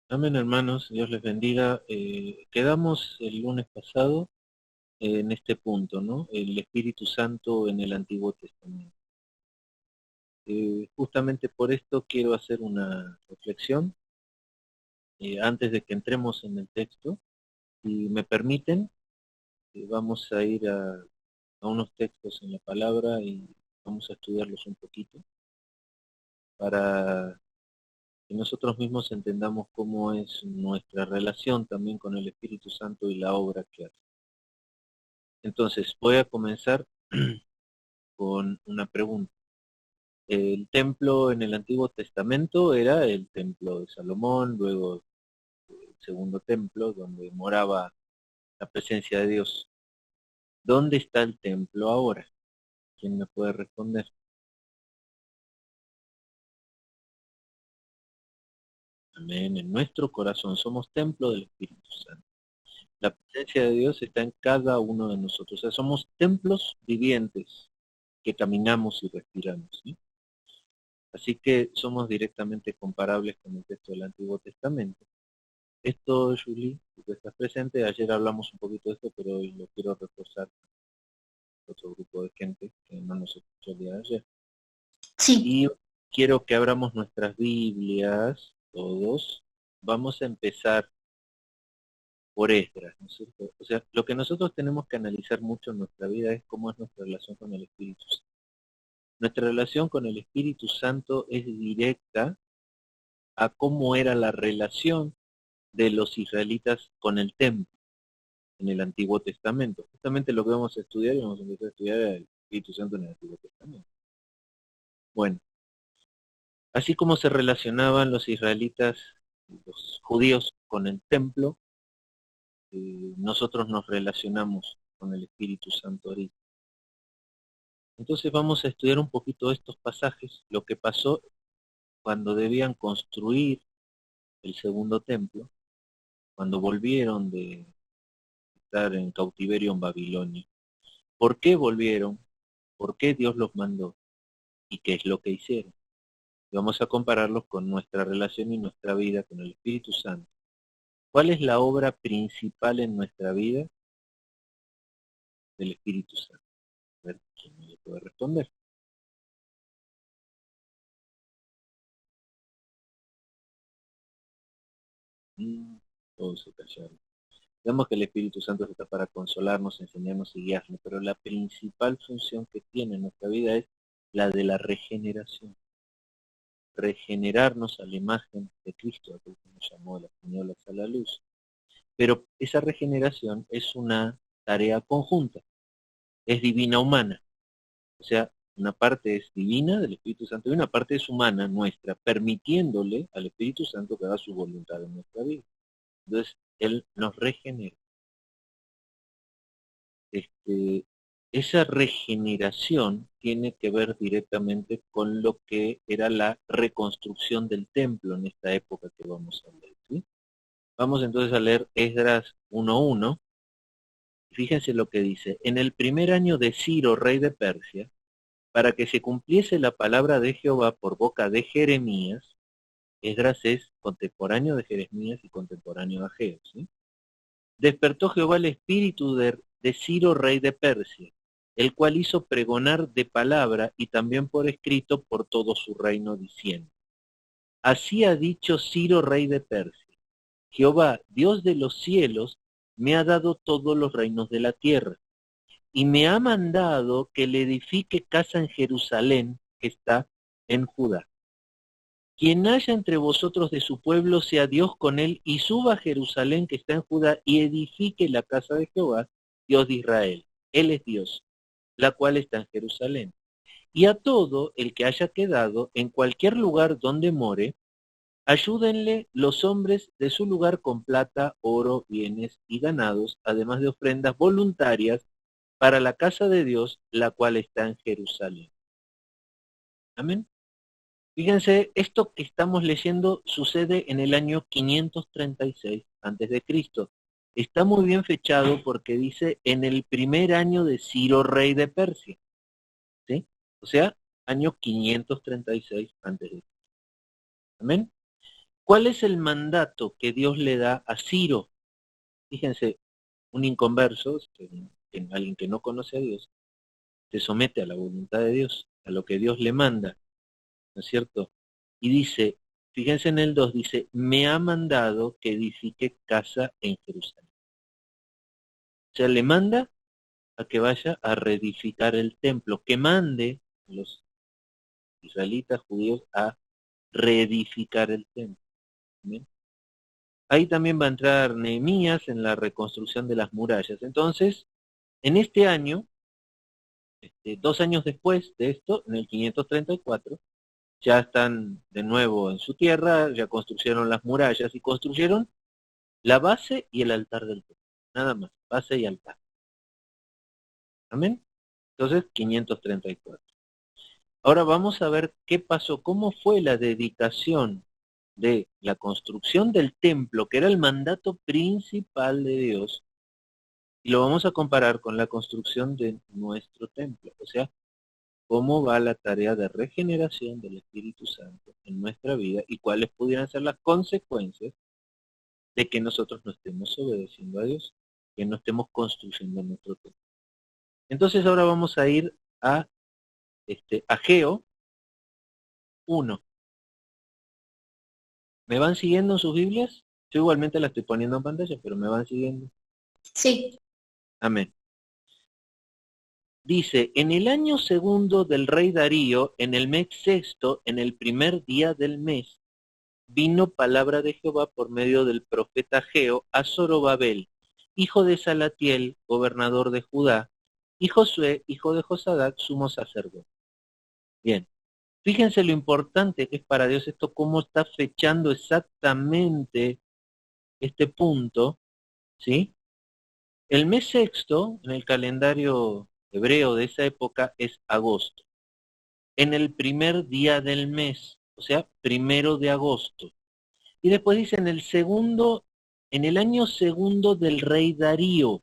Amén, hermanos, Dios les bendiga. Quedamos el lunes pasado en este punto, ¿no? El Espíritu Santo en el Antiguo Testamento. Justamente por esto quiero hacer una reflexión antes de que entremos en el texto. Si me permiten, vamos a ir a unos textos en la palabra y vamos a estudiarlos un poquito para que nosotros mismos entendamos cómo es nuestra relación también con el Espíritu Santo y la obra que hace. Entonces, voy a comenzar con una pregunta. El templo en el Antiguo Testamento era el templo de Salomón, luego el segundo templo donde moraba la presencia de Dios. ¿Dónde está el templo ahora? ¿Quién me puede responder? Amén. En nuestro corazón somos templo del Espíritu Santo. La presencia de Dios está en cada uno de nosotros. O sea, somos templos vivientes que caminamos y respiramos, ¿sí? Así que somos directamente comparables con el texto del Antiguo Testamento. Esto, Julie, si tú estás presente, ayer hablamos un poquito de esto, pero hoy lo quiero reforzar con otro grupo de gente que no nos escuchó el día de ayer. Sí, Y quiero que abramos nuestras Biblias, todos. Vamos a empezar por Esdras, ¿no es cierto? O sea, lo que nosotros tenemos que analizar mucho en nuestra vida es cómo es nuestra relación con el Espíritu Santo. Nuestra relación con el Espíritu Santo es directa a cómo era la relación de los israelitas con el templo en el Antiguo Testamento. Justamente lo que vamos a estudiar y vamos a empezar a estudiar el Espíritu Santo en el Antiguo Testamento. Bueno, así como se relacionaban los israelitas, los judíos con el templo, nosotros nos relacionamos con el Espíritu Santo ahorita. Entonces vamos a estudiar un poquito estos pasajes, lo que pasó cuando debían construir el segundo templo, cuando volvieron de estar en cautiverio en Babilonia. ¿Por qué volvieron? ¿Por qué Dios los mandó? ¿Y qué es lo que hicieron? Y vamos a compararlos con nuestra relación y nuestra vida con el Espíritu Santo. ¿Cuál es la obra principal en nuestra vida del Espíritu Santo? A ver, ¿quién me puede responder? Mm, Todos se callaron. Vemos que el Espíritu Santo está para consolarnos, enseñarnos y guiarnos, pero la principal función que tiene en nuestra vida es la de la regeneración. Regenerarnos a la imagen de Cristo, que nos llamó las tinieblas a la luz. Pero esa regeneración es una tarea conjunta, es divina humana. O sea, una parte es divina del Espíritu Santo y una parte es humana nuestra, permitiéndole al Espíritu Santo que haga su voluntad en nuestra vida. Entonces, Él nos regenera. Este, esa regeneración tiene que ver directamente con lo que era la reconstrucción del templo en esta época que vamos a leer, ¿sí? Vamos entonces a leer Esdras 1:1. Fíjense lo que dice. En el primer año de Ciro, rey de Persia, para que se cumpliese la palabra de Jehová por boca de Jeremías, Esdras es contemporáneo de Jeremías y contemporáneo de Ageo, ¿sí? Despertó Jehová el espíritu de Ciro, rey de Persia, el cual hizo pregonar de palabra y también por escrito por todo su reino, diciendo: Así ha dicho Ciro, rey de Persia: Jehová, Dios de los cielos, me ha dado todos los reinos de la tierra, y me ha mandado que le edifique casa en Jerusalén, que está en Judá. Quien haya entre vosotros de su pueblo, sea Dios con él, y suba a Jerusalén, que está en Judá, y edifique la casa de Jehová, Dios de Israel. Él es Dios, la cual está en Jerusalén. Y a todo el que haya quedado en cualquier lugar donde more, ayúdenle los hombres de su lugar con plata, oro, bienes y ganados, además de ofrendas voluntarias para la casa de Dios, la cual está en Jerusalén. Amén. Fíjense, esto que estamos leyendo sucede en el año 536 antes de Cristo. Está muy bien fechado porque dice en el primer año de Ciro, rey de Persia, ¿sí? O sea, año 536 antes de Cristo. Amén. ¿Cuál es el mandato que Dios le da a Ciro? Fíjense, un inconverso, alguien que no conoce a Dios, se somete a la voluntad de Dios, a lo que Dios le manda, ¿no es cierto? Y dice, fíjense en el 2, dice, me ha mandado que edifique casa en Jerusalén. O sea, le manda a que vaya a reedificar el templo, que mande a los israelitas judíos a reedificar el templo. ¿Bien? Ahí también va a entrar Nehemías en la reconstrucción de las murallas. Entonces, en este año, 2 años después de esto, en el 534, ya están de nuevo en su tierra, ya construyeron las murallas y construyeron la base y el altar del templo. Nada más, base y altar. ¿Amén? Entonces, 534. Ahora vamos a ver qué pasó, cómo fue la dedicación de la construcción del templo, que era el mandato principal de Dios, y lo vamos a comparar con la construcción de nuestro templo. O sea, cómo va la tarea de regeneración del Espíritu Santo en nuestra vida y cuáles pudieran ser las consecuencias de que nosotros no estemos obedeciendo a Dios, que no estemos construyendo nuestro templo. Entonces ahora vamos a ir a Ageo 1. ¿Me van siguiendo en sus Biblias? Yo igualmente la estoy poniendo en pantalla, pero ¿me van siguiendo? Sí. Amén. Dice, en el año segundo del rey Darío, en el mes sexto, en el primer día del mes, vino palabra de Jehová por medio del profeta Ageo a Zorobabel, hijo de Salatiel, gobernador de Judá, y Josué, hijo de Josadac, sumo sacerdote. Bien, fíjense lo importante que es para Dios esto, cómo está fechando exactamente este punto, ¿sí? El mes sexto, en el calendario hebreo de esa época, es agosto. En el primer día del mes, o sea, 1 de agosto. Y después dice en el año segundo del rey Darío.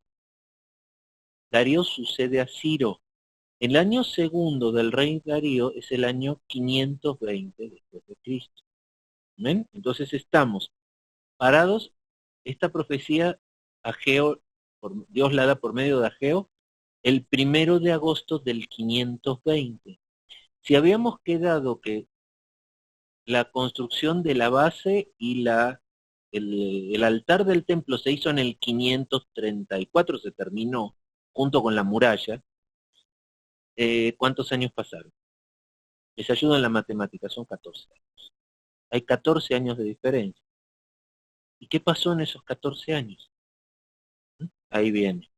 Darío sucede a Ciro. El año segundo del rey Darío es el año 520 después de Cristo. ¿Ven? Entonces estamos parados. Esta profecía, Ageo, Dios la da por medio de Ageo, el 1 de agosto del 520. Si habíamos quedado que la construcción de la base y el altar del templo se hizo en el 534, se terminó, junto con la muralla, ¿cuántos años pasaron? Les ayuda en la matemática, son 14 años. Hay 14 años de diferencia. ¿Y qué pasó en esos 14 años? Ahí viene.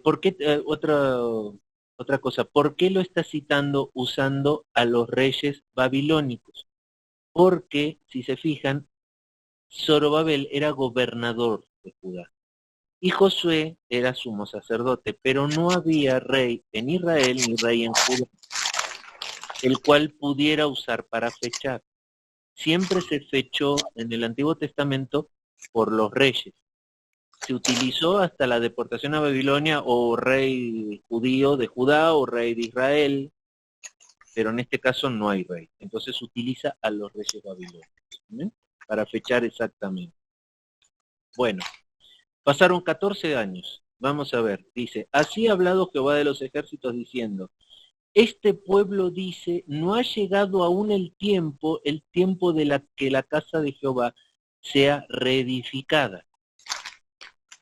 ¿Por qué, otra cosa, ¿por qué lo está citando usando a los reyes babilónicos? Porque, si se fijan, Zorobabel era gobernador de Judá y Josué era sumo sacerdote, pero no había rey en Israel ni rey en Judá, el cual pudiera usar para fechar. Siempre se fechó en el Antiguo Testamento por los reyes. Se utilizó hasta la deportación a Babilonia o rey judío de Judá o rey de Israel, pero en este caso no hay rey. Entonces se utiliza a los reyes babilónicos, ¿sí? Para fechar exactamente. Bueno, pasaron 14 años. Vamos a ver, dice, así ha hablado Jehová de los ejércitos diciendo, este pueblo dice, no ha llegado aún el tiempo de que la casa de Jehová sea reedificada.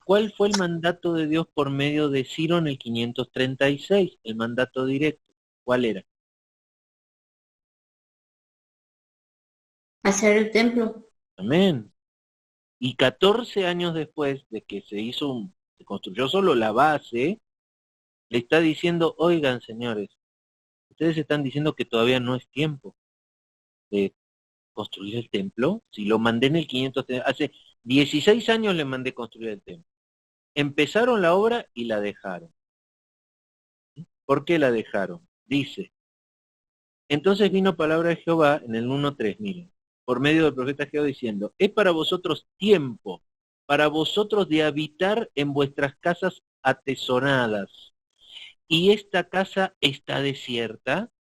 ¿Cuál fue el mandato de Dios por medio de Ciro en el 536? El mandato directo. ¿Cuál era? Hacer el templo. Amén. Y 14 años después de que se construyó solo la base, le está diciendo, oigan señores, ustedes están diciendo que todavía no es tiempo de construir el templo. Si lo mandé en el 500, hace 16 años le mandé construir el templo. Empezaron la obra y la dejaron. ¿Por qué la dejaron? Dice, entonces vino palabra de Jehová en el 1.3, miren, por medio del profeta Jehová diciendo, es para vosotros tiempo, para vosotros de habitar en vuestras casas atesoradas. Y esta casa está desierta.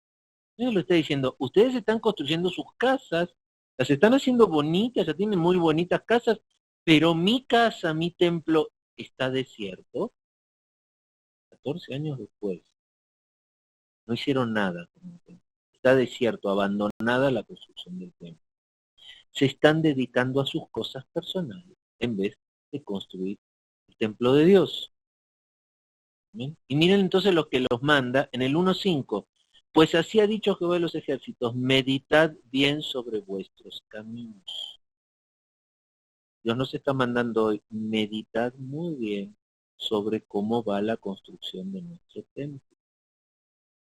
Él lo está diciendo, ustedes están construyendo sus casas Las están haciendo bonitas, ya tienen muy bonitas casas, pero mi casa, mi templo, está desierto. 14 años después, no hicieron nada. Está desierto, abandonada la construcción del templo. Se están dedicando a sus cosas personales en vez de construir el templo de Dios. ¿Bien? Y miren entonces lo que los manda en el 1.5. Pues así ha dicho Jehová de los ejércitos, meditad bien sobre vuestros caminos. Dios nos está mandando hoy, meditad muy bien sobre cómo va la construcción de nuestro templo.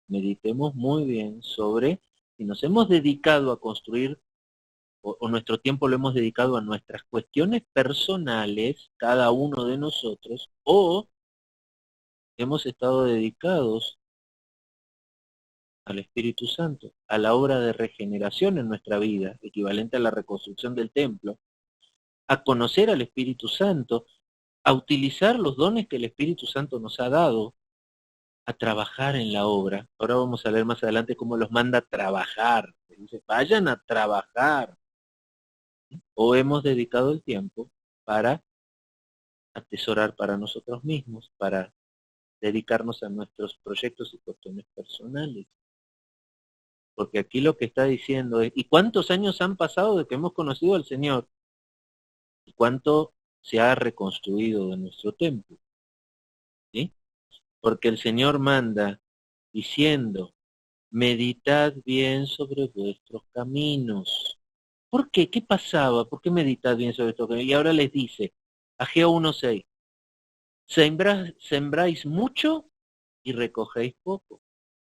Meditemos muy bien sobre si nos hemos dedicado a construir o nuestro tiempo lo hemos dedicado a nuestras cuestiones personales, cada uno de nosotros, o hemos estado dedicados al Espíritu Santo, a la obra de regeneración en nuestra vida, equivalente a la reconstrucción del templo, a conocer al Espíritu Santo, a utilizar los dones que el Espíritu Santo nos ha dado, a trabajar en la obra. Ahora vamos a ver más adelante cómo los manda a trabajar. Dice, vayan a trabajar. O hemos dedicado el tiempo para atesorar para nosotros mismos, para dedicarnos a nuestros proyectos y cuestiones personales. Porque aquí lo que está diciendo es, ¿y cuántos años han pasado de que hemos conocido al Señor? ¿Y cuánto se ha reconstruido de nuestro templo? ¿Sí? Porque el Señor manda diciendo, meditad bien sobre vuestros caminos. ¿Por qué? ¿Qué pasaba? ¿Por qué meditad bien sobre vuestros caminos? Y ahora les dice, Ageo 1.6, sembráis mucho y recogéis poco,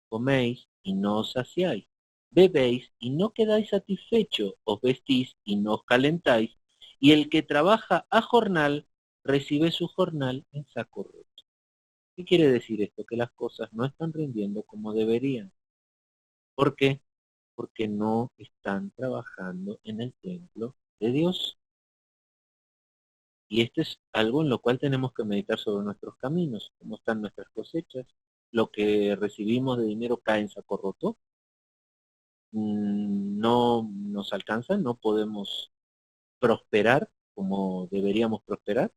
coméis y no os saciáis, bebéis y no quedáis satisfechos, os vestís y no os calentáis, y el que trabaja a jornal recibe su jornal en saco roto. ¿Qué quiere decir esto? Que las cosas no están rindiendo como deberían. ¿Por qué? Porque no están trabajando en el templo de Dios. Y esto es algo en lo cual tenemos que meditar sobre nuestros caminos, cómo están nuestras cosechas, lo que recibimos de dinero cae en saco roto, no nos alcanza, no podemos prosperar como deberíamos prosperar.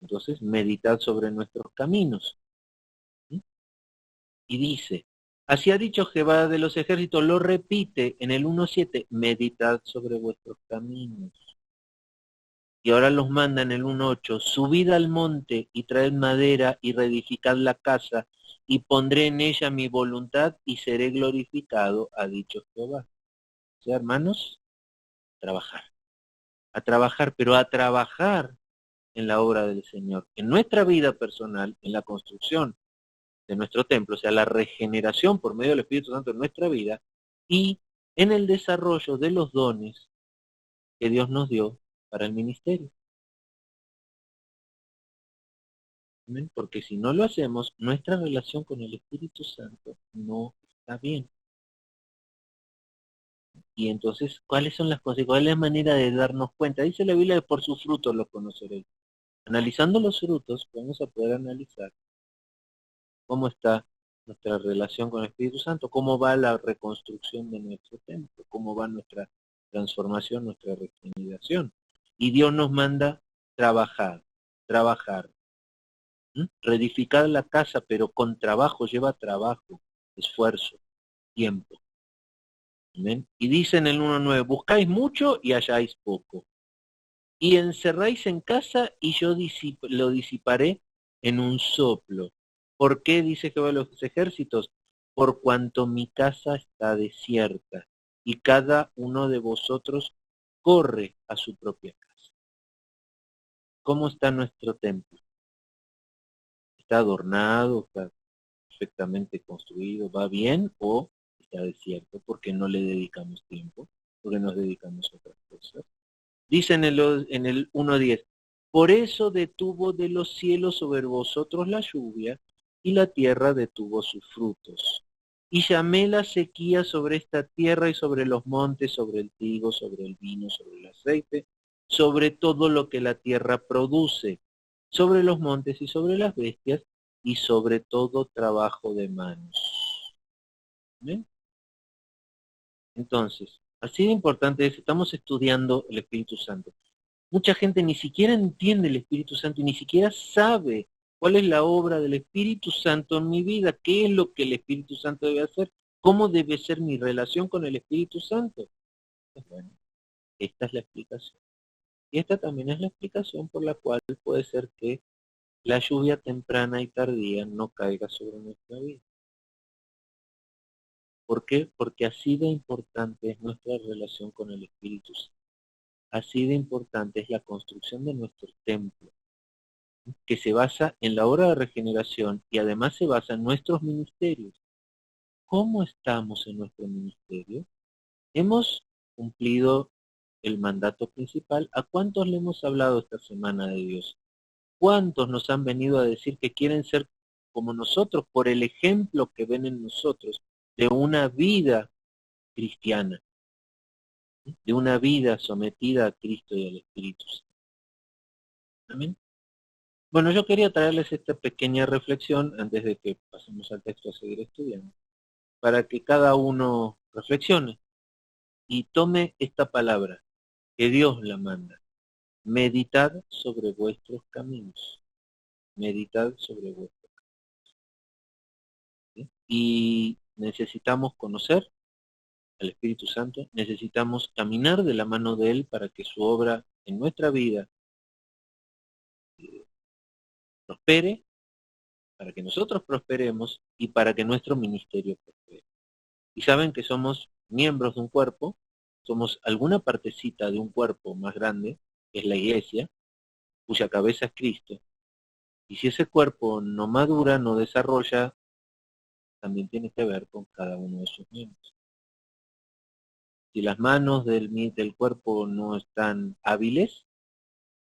Entonces, meditad sobre nuestros caminos. ¿Sí? Y dice, así ha dicho Jehová de los ejércitos, lo repite en el 1.7, meditad sobre vuestros caminos. Y ahora los manda en el 1.8, subid al monte y traed madera y reedificad la casa, y pondré en ella mi voluntad y seré glorificado, ha dicho Jehová. O sea, hermanos, trabajar. A trabajar, pero a trabajar en la obra del Señor, en nuestra vida personal, en la construcción de nuestro templo, o sea, la regeneración por medio del Espíritu Santo en nuestra vida, y en el desarrollo de los dones que Dios nos dio para el ministerio. ¿Amén? Porque si no lo hacemos, nuestra relación con el Espíritu Santo no está bien. Y entonces, ¿cuáles son las cosas? ¿Cuál es la manera de darnos cuenta? Dice la Biblia que por sus frutos los conoceréis. Analizando los frutos, vamos a poder analizar cómo está nuestra relación con el Espíritu Santo, cómo va la reconstrucción de nuestro templo, cómo va nuestra transformación, nuestra regeneración. Y Dios nos manda trabajar, trabajar, reedificar la casa, pero con trabajo, lleva trabajo, esfuerzo, tiempo. ¿Amén? Y dice en el 1.9, buscáis mucho y halláis poco. Y encerráis en casa y yo lo disiparé en un soplo. ¿Por qué? Dice Jehová de los ejércitos. Por cuanto mi casa está desierta y cada uno de vosotros corre a su propia casa. ¿Cómo está nuestro templo? ¿Está adornado? ¿Está perfectamente construido? ¿Va bien o está desierto? Porque no le dedicamos tiempo, porque nos dedicamos a otras cosas. Dice en el 1.10, por eso detuvo de los cielos sobre vosotros la lluvia, y la tierra detuvo sus frutos. Y llamé la sequía sobre esta tierra y sobre los montes, sobre el trigo, sobre el vino, sobre el aceite, sobre todo lo que la tierra produce, sobre los montes y sobre las bestias, y sobre todo trabajo de manos. ¿Ven? Entonces, Así de importante es, estamos estudiando el Espíritu Santo. Mucha gente ni siquiera entiende el Espíritu Santo y ni siquiera sabe cuál es la obra del Espíritu Santo en mi vida, qué es lo que el Espíritu Santo debe hacer, cómo debe ser mi relación con el Espíritu Santo. Pues bueno, esta es la explicación. Y esta también es la explicación por la cual puede ser que la lluvia temprana y tardía no caiga sobre nuestra vida. ¿Por qué? Porque así de importante es nuestra relación con el Espíritu Santo. Así de importante es la construcción de nuestro templo, que se basa en la obra de regeneración y además se basa en nuestros ministerios. ¿Cómo estamos en nuestro ministerio? Hemos cumplido el mandato principal. ¿A cuántos le hemos hablado esta semana de Dios? ¿Cuántos nos han venido a decir que quieren ser como nosotros por el ejemplo que ven en nosotros de una vida cristiana, de una vida sometida a Cristo y al Espíritu Santo? Amén. Bueno, yo quería traerles esta pequeña reflexión antes de que pasemos al texto a seguir estudiando, para que cada uno reflexione y tome esta palabra, que Dios la manda. Meditad sobre vuestros caminos. Meditad sobre vuestros caminos. ¿Sí? Y necesitamos conocer al Espíritu Santo, necesitamos caminar de la mano de Él para que su obra en nuestra vida prospere, para que nosotros prosperemos y para que nuestro ministerio prospere. Y saben que somos miembros de un cuerpo, somos alguna partecita de un cuerpo más grande, que es la iglesia, cuya cabeza es Cristo. Y si ese cuerpo no madura, no desarrolla, también tiene que ver con cada uno de sus miembros. Si las manos del cuerpo no están hábiles,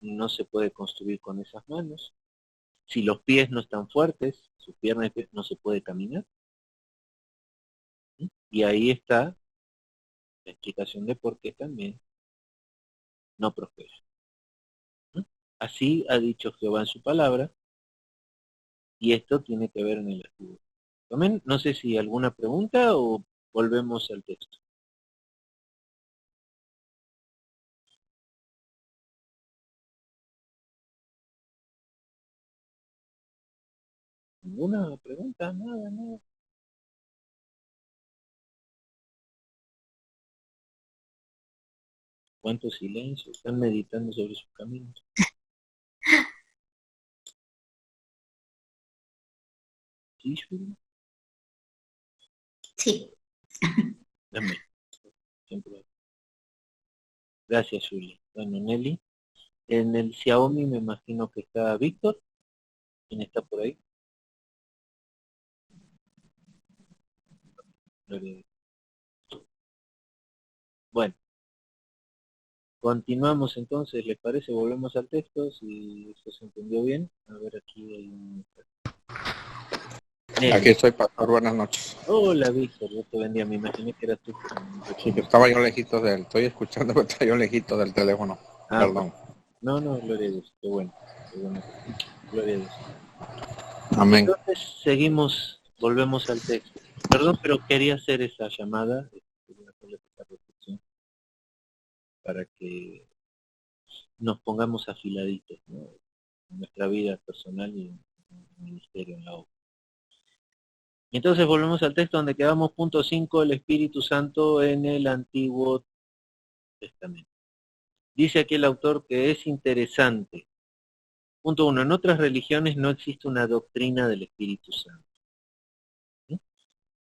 no se puede construir con esas manos. Si los pies no están fuertes, sus piernas no se puede caminar. ¿Sí? Y ahí está la explicación de por qué también no prospera. ¿Sí? Así ha dicho Jehová en su palabra, y esto tiene que ver en el estudio. Amén. No sé si alguna pregunta o volvemos al texto. ¿Ninguna pregunta? Nada, nada. ¿Cuánto silencio? Están meditando sobre sus caminos. ¿Sí, Shuri? Sí. Amén. Siempre. Gracias, Julia. Bueno, Nelly. En el Xiaomi me imagino que está Víctor. ¿Quién está por ahí? Bueno, continuamos entonces, ¿les parece? Volvemos al texto, si eso se entendió bien. A ver, aquí hay un... Nelly. Aquí estoy, pastor, buenas noches. Hola, Víctor, yo te bendiga, me imaginé que eras tú. Sí, que estaba yo lejito del, estoy escuchando, pero estaba yo lejito del teléfono. Perdón. No, gloria a Dios, qué bueno. Gloria a Dios. Amén. Entonces seguimos, volvemos al texto. Perdón, pero quería hacer esa llamada, para que nos pongamos afiladitos, ¿no? En nuestra vida personal y en el ministerio, en la obra. Entonces volvemos al texto donde quedamos, punto 5, el Espíritu Santo en el Antiguo Testamento. Dice aquí el autor que es interesante. Punto 1, en otras religiones no existe una doctrina del Espíritu Santo. ¿Sí?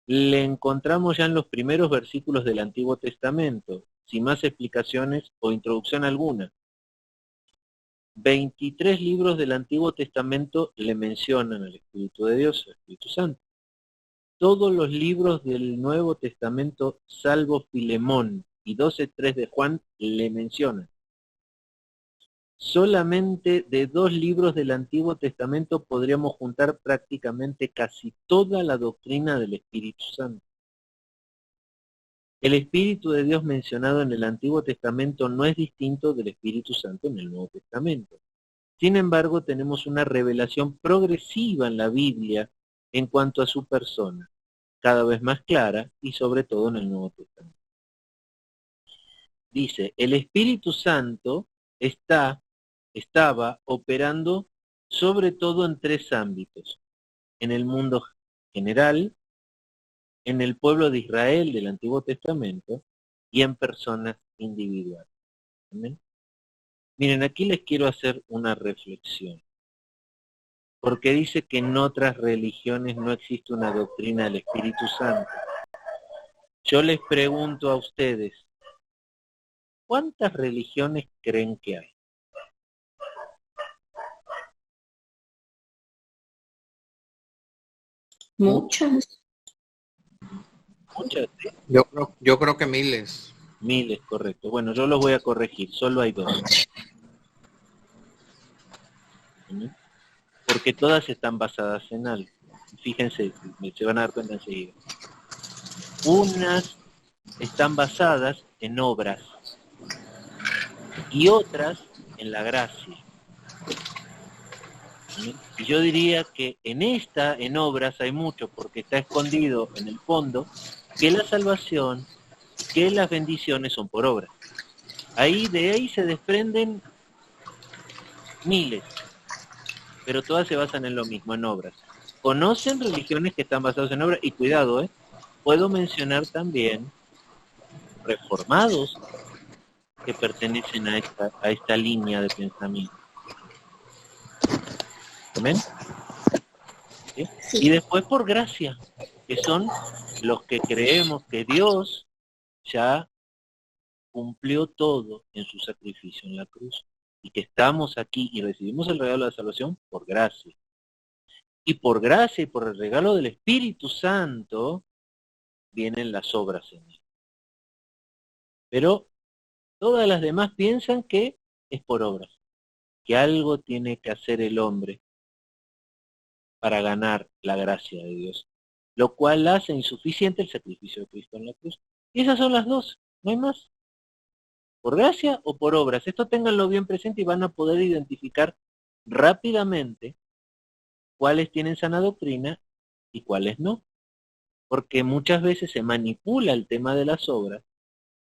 Le encontramos ya en los primeros versículos del Antiguo Testamento, sin más explicaciones o introducción alguna. 23 libros del Antiguo Testamento le mencionan al Espíritu de Dios, al Espíritu Santo. Todos los libros del Nuevo Testamento, salvo Filemón y 12:3 de Juan, le mencionan. Solamente de 2 libros del Antiguo Testamento podríamos juntar prácticamente casi toda la doctrina del Espíritu Santo. El Espíritu de Dios mencionado en el Antiguo Testamento no es distinto del Espíritu Santo en el Nuevo Testamento. Sin embargo, tenemos una revelación progresiva en la Biblia en cuanto a su persona, cada vez más clara y sobre todo en el Nuevo Testamento. dice, el Espíritu Santo estaba operando sobre todo en 3 ámbitos. En el mundo general, en el pueblo de Israel del Antiguo Testamento y en personas individuales. ¿Amén? Miren, aquí les quiero hacer una reflexión. Porque dice que en otras religiones no existe una doctrina del Espíritu Santo. Yo les pregunto a ustedes, ¿cuántas religiones creen que hay? Muchas. Muchas, ¿sí? Yo creo que miles. Miles, correcto. Bueno, yo los voy a corregir, solo hay 2. ¿Sí? Porque todas están basadas en algo. Fíjense, se van a dar cuenta enseguida. Unas están basadas en obras y otras en la gracia. ¿Sí? Y yo diría que en obras hay mucho, porque está escondido en el fondo que la salvación, que las bendiciones son por obras. De ahí se desprenden miles, pero todas se basan en lo mismo, en obras. ¿Conocen religiones que están basadas en obras? Y cuidado, puedo mencionar también reformados que pertenecen a esta línea de pensamiento. ¿Amén? ¿Sí? Sí. Y después por gracia, que son los que creemos que Dios ya cumplió todo en su sacrificio en la cruz, y que estamos aquí y recibimos el regalo de la salvación por gracia. Y por gracia y por el regalo del Espíritu Santo vienen las obras en él. Pero todas las demás piensan que es por obras, que algo tiene que hacer el hombre para ganar la gracia de Dios, lo cual hace insuficiente el sacrificio de Cristo en la cruz. Y esas son las 2, no hay más. Por gracia o por obras. Esto ténganlo bien presente y van a poder identificar rápidamente cuáles tienen sana doctrina y cuáles no. Porque muchas veces se manipula el tema de las obras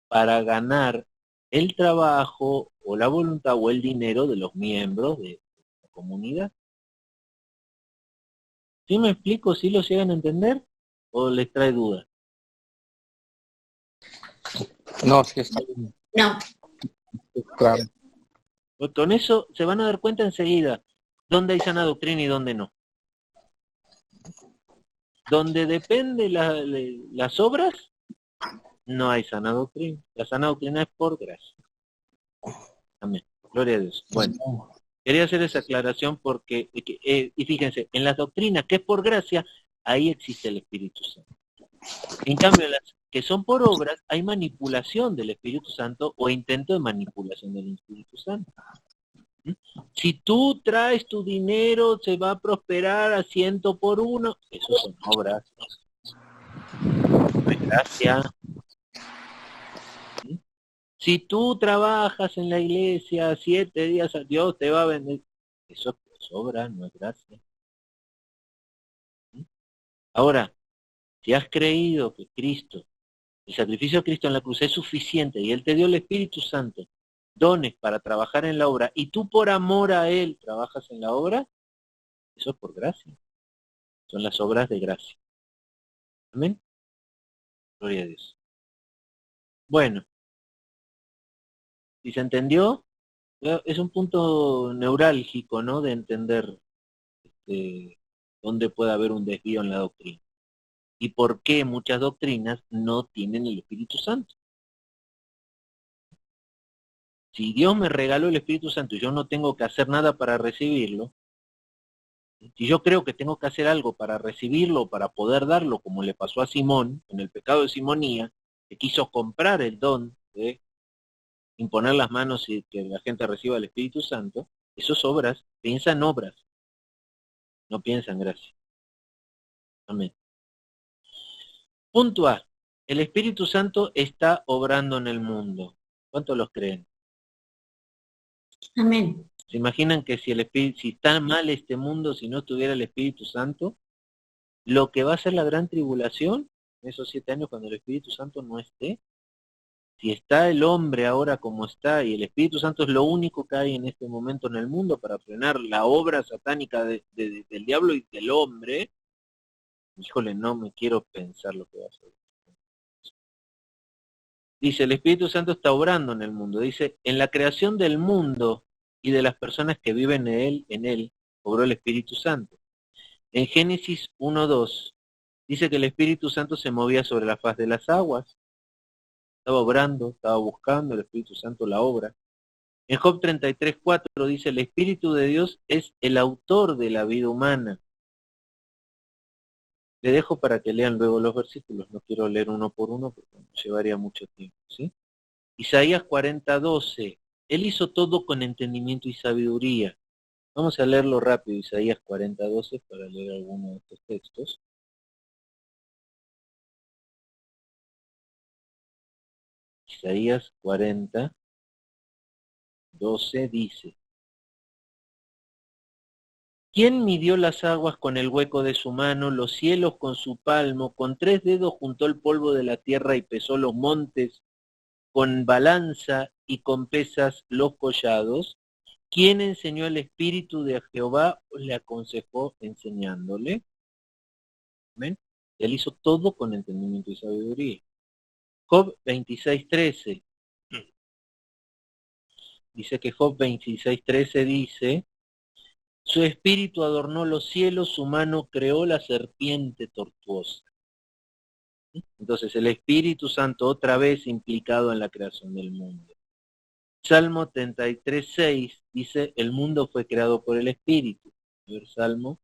para ganar el trabajo o la voluntad o el dinero de los miembros de la comunidad. ¿Sí me explico? ¿Sí lo llegan a entender? ¿O les trae dudas? No, sí está bien. No. Claro. Pues con eso se van a dar cuenta enseguida dónde hay sana doctrina y dónde no. Donde depende las obras, no hay sana doctrina. La sana doctrina es por gracia. Amén. Gloria a Dios. Bueno, quería hacer esa aclaración porque, y fíjense, en las doctrinas que es por gracia, ahí existe el Espíritu Santo. En cambio, las que son por obras, hay manipulación del Espíritu Santo o intento de manipulación del Espíritu Santo. Si tú traes tu dinero, se va a prosperar a 100 por 1. Eso son obras. No es gracia. Si tú trabajas en la iglesia 7 días, Dios te va a bendecir. Eso es obra, no es gracia. Ahora, si has creído que Cristo, el sacrificio de Cristo en la cruz es suficiente y Él te dio el Espíritu Santo, dones para trabajar en la obra, y tú por amor a Él trabajas en la obra, eso es por gracia. Son las obras de gracia. Amén. Gloria a Dios. Bueno, si se entendió, es un punto neurálgico, ¿no? De entender dónde puede haber un desvío en la doctrina. Y por qué muchas doctrinas no tienen el Espíritu Santo. Si Dios me regaló el Espíritu Santo y yo no tengo que hacer nada para recibirlo, si yo creo que tengo que hacer algo para recibirlo, para poder darlo, como le pasó a Simón, en el pecado de Simonía, que quiso comprar el don de imponer las manos y que la gente reciba el Espíritu Santo, esas obras, piensa en obras, no piensa en gracia. Amén. Punto A. El Espíritu Santo está obrando en el mundo. ¿Cuántos los creen? Amén. ¿Se imaginan que si está mal este mundo, si no tuviera el Espíritu Santo, lo que va a ser la gran tribulación, en esos 7 años cuando el Espíritu Santo no esté, Si está el hombre ahora como está y el Espíritu Santo es lo único que hay en este momento en el mundo para frenar la obra satánica del diablo y del hombre, híjole, no me quiero pensar lo que va a hacer. Dice, el Espíritu Santo está obrando en el mundo. Dice, en la creación del mundo y de las personas que viven en él, obró el Espíritu Santo. En Génesis 1:2 dice que el Espíritu Santo se movía sobre la faz de las aguas. Estaba obrando, estaba buscando, el Espíritu Santo la obra. En Job 33:4 dice, el Espíritu de Dios es el autor de la vida humana. Le dejo para que lean luego los versículos, no quiero leer uno por uno porque llevaría mucho tiempo, ¿sí? Isaías 40:12, Él hizo todo con entendimiento y sabiduría. Vamos a leerlo rápido, Isaías 40:12, para leer algunos de estos textos. Isaías 40:12 dice, ¿quién midió las aguas con el hueco de su mano, los cielos con su palmo, con 3 dedos juntó el polvo de la tierra y pesó los montes, con balanza y con pesas los collados? ¿Quién enseñó el espíritu de Jehová o le aconsejó enseñándole? ¿Ven? Él hizo todo con entendimiento y sabiduría. Job 26:13. Dice que Job 26:13 dice, su espíritu adornó los cielos, su mano creó la serpiente tortuosa. Entonces el Espíritu Santo otra vez implicado en la creación del mundo. Salmo 33:6 dice, el mundo fue creado por el Espíritu. A ver, Salmo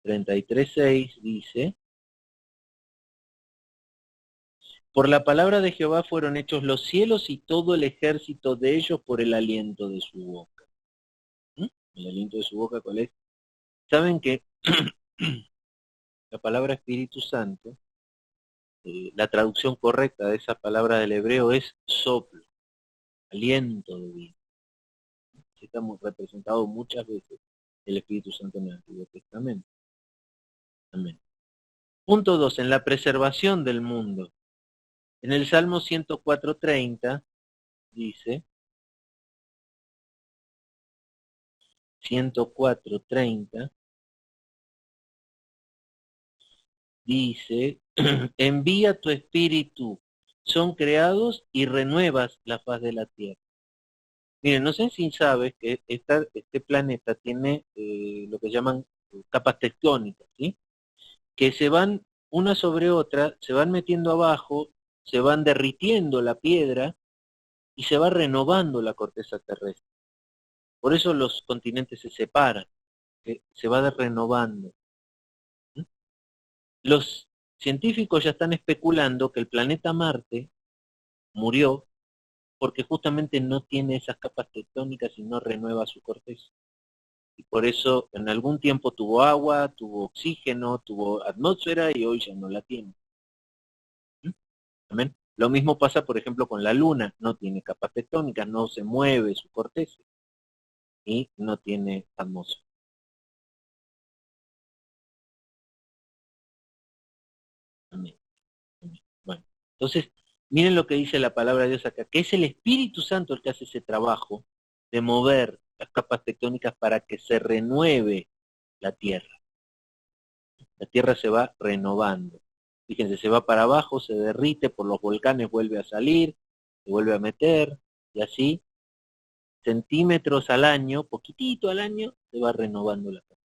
33:6 dice, por la palabra de Jehová fueron hechos los cielos y todo el ejército de ellos por el aliento de su boca. El aliento de su boca, ¿cuál es? Saben que la palabra Espíritu Santo, la traducción correcta de esa palabra del hebreo es soplo, aliento de vida. Estamos representados muchas veces el Espíritu Santo en el Antiguo Testamento. Amén. Punto 2, en la preservación del mundo. En el Salmo 104:30 dice, 104:30 dice, envía tu espíritu, son creados y renuevas la faz de la tierra. Miren, no sé si sabes que este planeta tiene lo que llaman capas tectónicas, ¿sí? Que se van una sobre otra, se van metiendo abajo, se van derritiendo la piedra y se va renovando la corteza terrestre. Por eso los continentes se separan, que se va renovando. Los científicos ya están especulando que el planeta Marte murió porque justamente no tiene esas capas tectónicas y no renueva su corteza. Y por eso en algún tiempo tuvo agua, tuvo oxígeno, tuvo atmósfera y hoy ya no la tiene. ¿Amén? Lo mismo pasa, por ejemplo, con la Luna. No tiene capas tectónicas, no se mueve su corteza y no tiene atmósfera. Amén. Amén. Bueno, entonces, miren lo que dice la palabra de Dios acá, que es el Espíritu Santo el que hace ese trabajo de mover las capas tectónicas para que se renueve la Tierra. La Tierra se va renovando. Fíjense, se va para abajo, se derrite por los volcanes, vuelve a salir, se vuelve a meter, y así, centímetros al año, poquitito al año, se va renovando la Tierra.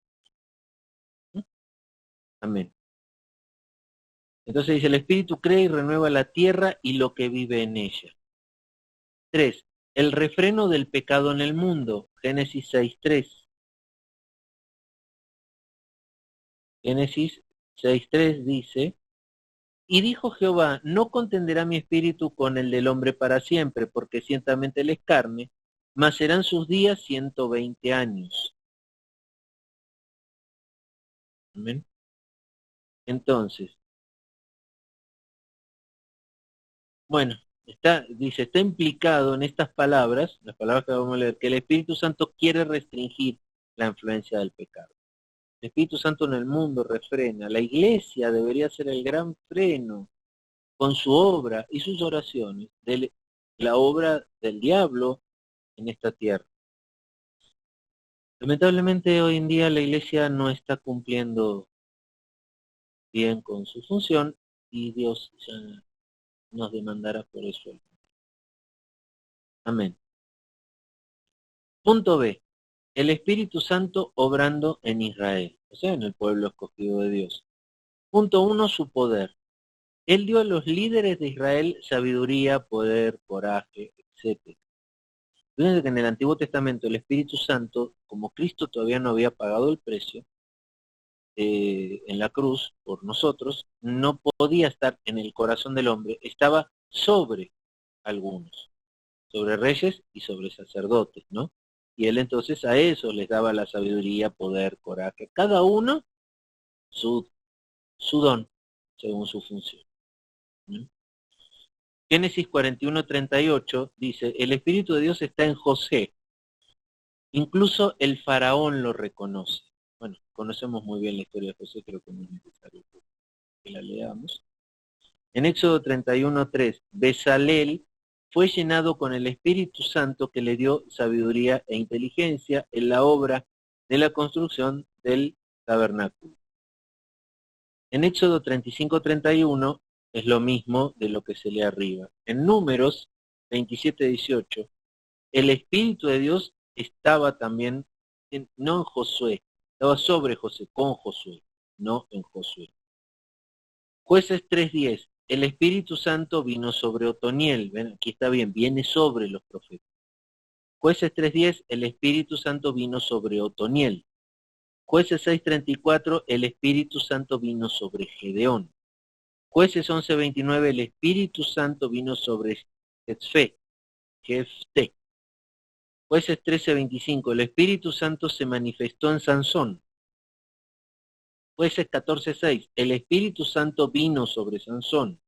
Amén. Entonces dice, el Espíritu crea y renueva la tierra y lo que vive en ella. 3. El refreno del pecado en el mundo. Génesis 6:3. Génesis 6:3 dice, y dijo Jehová, no contenderá mi espíritu con el del hombre para siempre, porque ciertamente él es carne, mas serán sus días 120 años. Amén. Entonces, bueno, dice, está implicado en estas palabras, las palabras que vamos a leer, que el Espíritu Santo quiere restringir la influencia del pecado. El Espíritu Santo en el mundo refrena. La iglesia debería ser el gran freno con su obra y sus oraciones la obra del diablo en esta tierra. Lamentablemente hoy en día la Iglesia no está cumpliendo bien con su función y Dios ya nos demandará por eso. Amén. Punto B. El Espíritu Santo obrando en Israel, o sea, en el pueblo escogido de Dios. Punto 1. Su poder. Él dio a los líderes de Israel sabiduría, poder, coraje, etc. Fíjense que en el Antiguo Testamento el Espíritu Santo, como Cristo todavía no había pagado el precio en la cruz por nosotros, no podía estar en el corazón del hombre, estaba sobre algunos, sobre reyes y sobre sacerdotes, ¿no? Y él entonces a eso les daba la sabiduría, poder, coraje, cada uno su, su don, según su función, ¿no? Génesis 41:38 dice, el Espíritu de Dios está en José, incluso el faraón lo reconoce. Bueno, conocemos muy bien la historia de José, creo que no es necesario que la leamos. En Éxodo 31:3, Bezalel fue llenado con el Espíritu Santo que le dio sabiduría e inteligencia en la obra de la construcción del tabernáculo. En Éxodo 35:31 es lo mismo de lo que se lee arriba. En Números 27:18, el Espíritu de Dios estaba también, no en Josué, estaba sobre José, con Josué, no en Josué. Jueces 3:10, el Espíritu Santo vino sobre Otoniel, ven, aquí está bien, viene sobre los profetas. Jueces 3:10, el Espíritu Santo vino sobre Otoniel. Jueces 6:34, el Espíritu Santo vino sobre Gedeón. Jueces 11:29, el Espíritu Santo vino sobre Jefté. Jueces 13:25, el Espíritu Santo se manifestó en Sansón. Jueces 14:6, el Espíritu Santo vino sobre Sansón.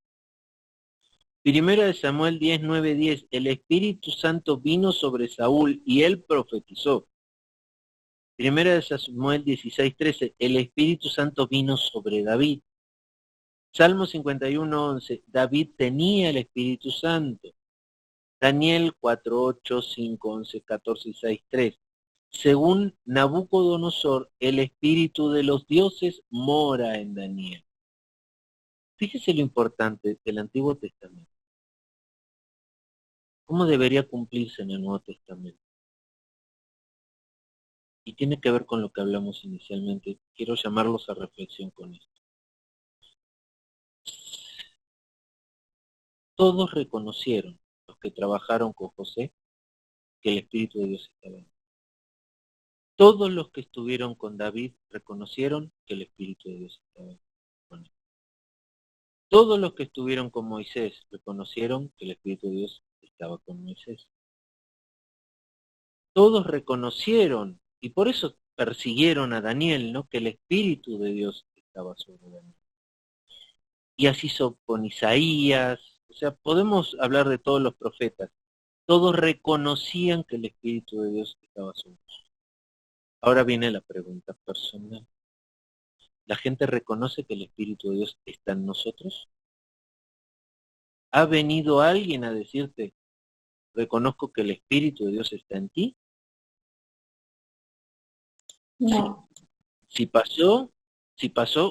Primera de Samuel 10:9-10, el Espíritu Santo vino sobre Saúl y él profetizó. Primera de Samuel 16:13, el Espíritu Santo vino sobre David. Salmo 51:11, David tenía el Espíritu Santo. Daniel 4:8, 5:11, 14 y 6:3. Según Nabucodonosor, el Espíritu de los dioses mora en Daniel. Fíjese lo importante del Antiguo Testamento. ¿Cómo debería cumplirse en el Nuevo Testamento? Y tiene que ver con lo que hablamos inicialmente. Quiero llamarlos a reflexión con esto. Todos reconocieron, los que trabajaron con José, que el Espíritu de Dios estaba en él. Todos los que estuvieron con David reconocieron que el Espíritu de Dios estaba con él. Todos los que estuvieron con Moisés reconocieron que el Espíritu de Dios estaba con Moisés. Todos reconocieron, y por eso persiguieron a Daniel, ¿no? Que el Espíritu de Dios estaba sobre Daniel. Y así hizo con Isaías, o sea, podemos hablar de todos los profetas. Todos reconocían que el Espíritu de Dios estaba sobre ellos. Ahora viene la pregunta personal. ¿La gente reconoce que el Espíritu de Dios está en nosotros? ¿Ha venido alguien a decirte, reconozco que el Espíritu de Dios está en ti? No. Si pasó,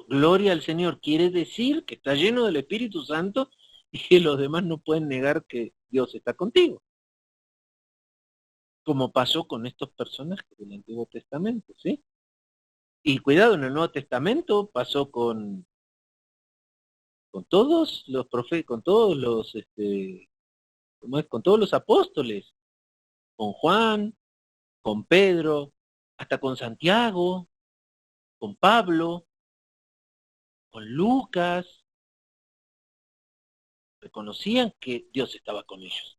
gloria al Señor. Quiere decir que está lleno del Espíritu Santo y que los demás no pueden negar que Dios está contigo. Como pasó con estos personajes del Antiguo Testamento, ¿sí? Y cuidado, en el Nuevo Testamento pasó con todos los profetas, con todos los, con todos los apóstoles, con Juan, con Pedro, hasta con Santiago, con Pablo, con Lucas, reconocían que Dios estaba con ellos.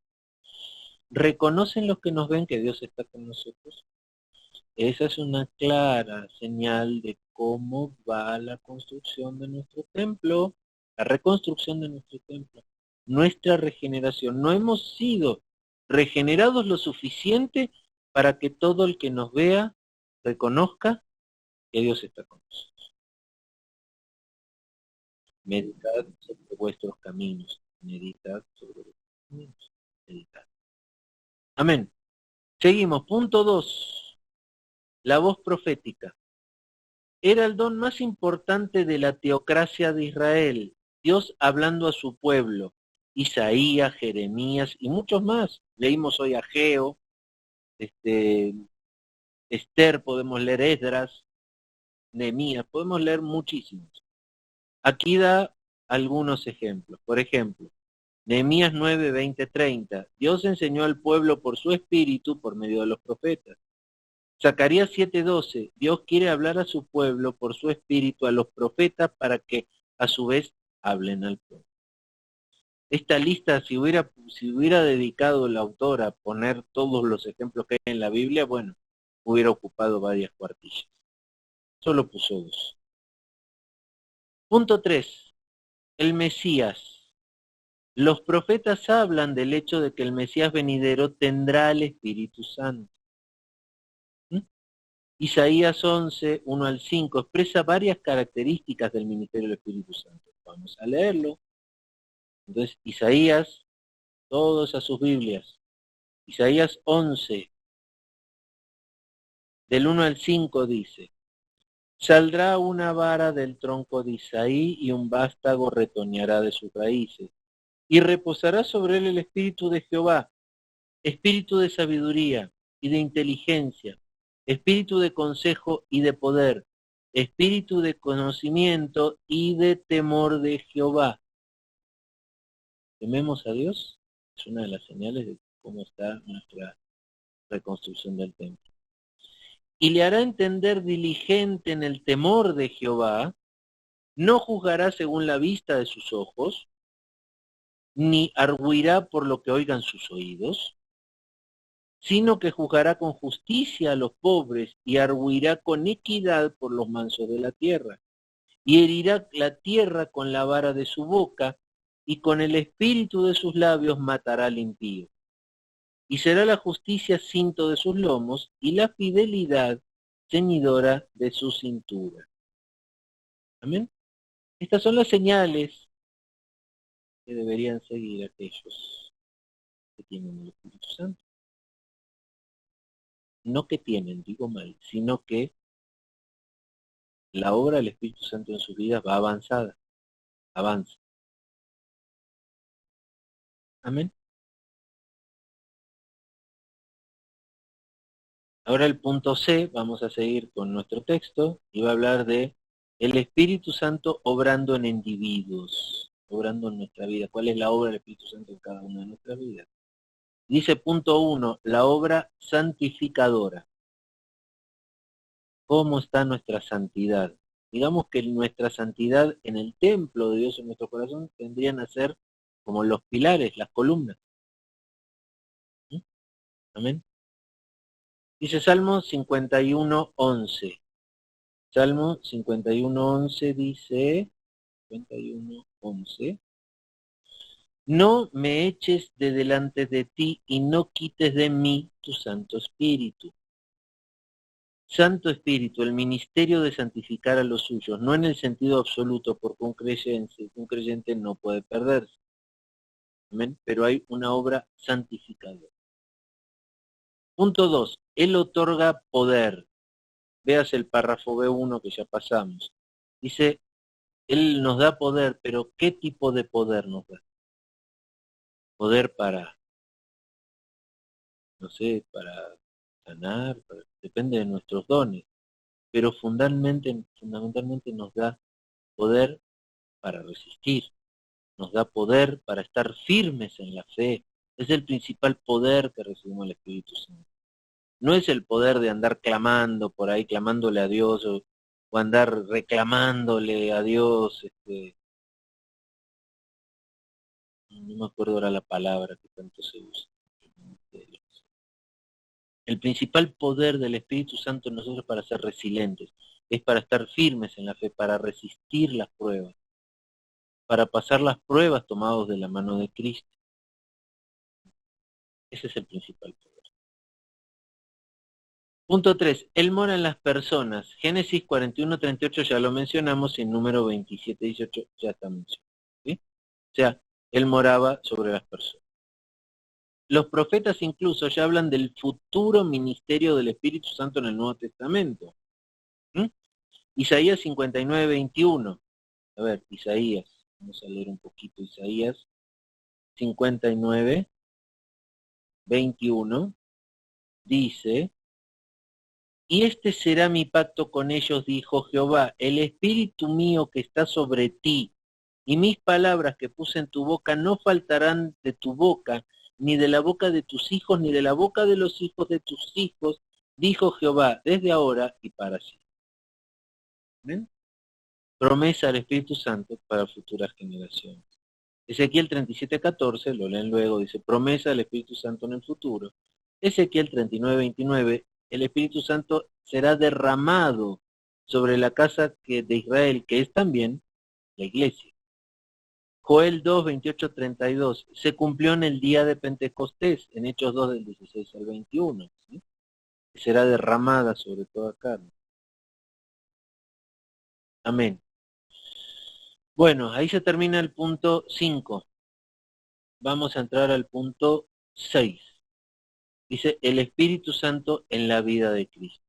¿Reconocen los que nos ven que Dios está con nosotros? Esa es una clara señal de cómo va la construcción de nuestro templo, la reconstrucción de nuestro templo, nuestra regeneración. No hemos sido regenerados lo suficiente para que todo el que nos vea reconozca que Dios está con nosotros. Meditad sobre vuestros caminos, meditad sobre vuestros caminos. meditar. Amén. Seguimos. Punto 2. La voz profética. Era el don más importante de la teocracia de Israel. Dios hablando a su pueblo. Isaías, Jeremías y muchos más. Leímos hoy a Ageo, Esther, podemos leer Esdras, Nehemías, podemos leer muchísimos. Aquí da algunos ejemplos. Por ejemplo, Nehemías 9, 20, 30. Dios enseñó al pueblo por su espíritu por medio de los profetas. Zacarías 7:12, Dios quiere hablar a su pueblo por su espíritu a los profetas para que a su vez hablen al pueblo. Esta lista, si hubiera dedicado el autor a poner todos los ejemplos que hay en la Biblia, bueno, hubiera ocupado varias cuartillas. Solo puso 2. Punto 3. El Mesías. Los profetas hablan del hecho de que el Mesías venidero tendrá el Espíritu Santo. Isaías 11, 1 al 5, expresa varias características del ministerio del Espíritu Santo. Vamos a leerlo. Entonces, Isaías, todos a sus Biblias. Isaías 11, del 1 al 5 dice, saldrá una vara del tronco de Isaí y un vástago retoñará de sus raíces. Y reposará sobre él el Espíritu de Jehová, Espíritu de sabiduría y de inteligencia, Espíritu de consejo y de poder, Espíritu de conocimiento y de temor de Jehová. ¿Tememos a Dios? Es una de las señales de cómo está nuestra reconstrucción del templo. Y le hará entender diligente en el temor de Jehová, no juzgará según la vista de sus ojos, ni arguirá por lo que oigan sus oídos, sino que juzgará con justicia a los pobres y arguirá con equidad por los mansos de la tierra, y herirá la tierra con la vara de su boca, y con el espíritu de sus labios matará al impío. Y será la justicia cinto de sus lomos, y la fidelidad ceñidora de su cintura. Amén. Estas son las señales que deberían seguir aquellos que tienen el Espíritu Santo. No que tienen, digo mal, sino que la obra del Espíritu Santo en sus vidas va avanzada, avanza. Amén. Ahora el punto C, vamos a seguir con nuestro texto, y va a hablar de el Espíritu Santo obrando en individuos, obrando en nuestra vida. ¿Cuál es la obra del Espíritu Santo en cada una de nuestras vidas? Dice punto 1, la obra santificadora. ¿Cómo está nuestra santidad? Digamos que nuestra santidad en el templo de Dios en nuestro corazón tendrían a ser como los pilares, las columnas. ¿Mm? Amén. Dice Salmo 51:11. Salmo 51:11 dice, 51:11. No me eches de delante de ti y no quites de mí tu Santo Espíritu. Santo Espíritu, el ministerio de santificar a los suyos, no en el sentido absoluto, porque un creyente no puede perderse. ¿Amén? Pero hay una obra santificadora. Punto 2. Él otorga poder. Veas el párrafo B1 que ya pasamos. Dice, Él nos da poder, pero ¿qué tipo de poder nos da? Poder para, no sé, para sanar, depende de nuestros dones, pero fundamentalmente nos da poder para resistir, nos da poder para estar firmes en la fe. Es el principal poder que recibimos el Espíritu Santo. No es el poder de andar clamando por ahí, clamándole a Dios, o andar reclamándole a Dios, no me acuerdo ahora la palabra que tanto se usa. El principal poder del Espíritu Santo en nosotros es para ser resilientes, es para estar firmes en la fe, para resistir las pruebas, para pasar las pruebas tomados de la mano de Cristo. Ese es el principal poder. Punto 3. Él mora en las personas. Génesis 41:38 ya lo mencionamos y en número 27:18 ya está mencionado. ¿Sí? O sea, Él moraba sobre las personas. Los profetas incluso ya hablan del futuro ministerio del Espíritu Santo en el Nuevo Testamento. Isaías 59, 21. A ver, Isaías, vamos a leer un poquito Isaías 59, 21. Dice, y este será mi pacto con ellos, dijo Jehová, el Espíritu mío que está sobre ti, y mis palabras que puse en tu boca no faltarán de tu boca, ni de la boca de tus hijos, ni de la boca de los hijos de tus hijos, dijo Jehová, desde ahora y para siempre. ¿Ven? Promesa del Espíritu Santo para futuras generaciones. Ezequiel 37:14, lo leen luego, dice, promesa del Espíritu Santo en el futuro. Ezequiel 39:29, el Espíritu Santo será derramado sobre la casa de Israel, que es también la iglesia. Joel 2:28-32, se cumplió en el día de Pentecostés, en Hechos 2 del 16 al 21, ¿sí? Será derramada sobre toda carne. Amén. Bueno, ahí se termina el punto 5. Vamos a entrar al punto 6. Dice, el Espíritu Santo en la vida de Cristo.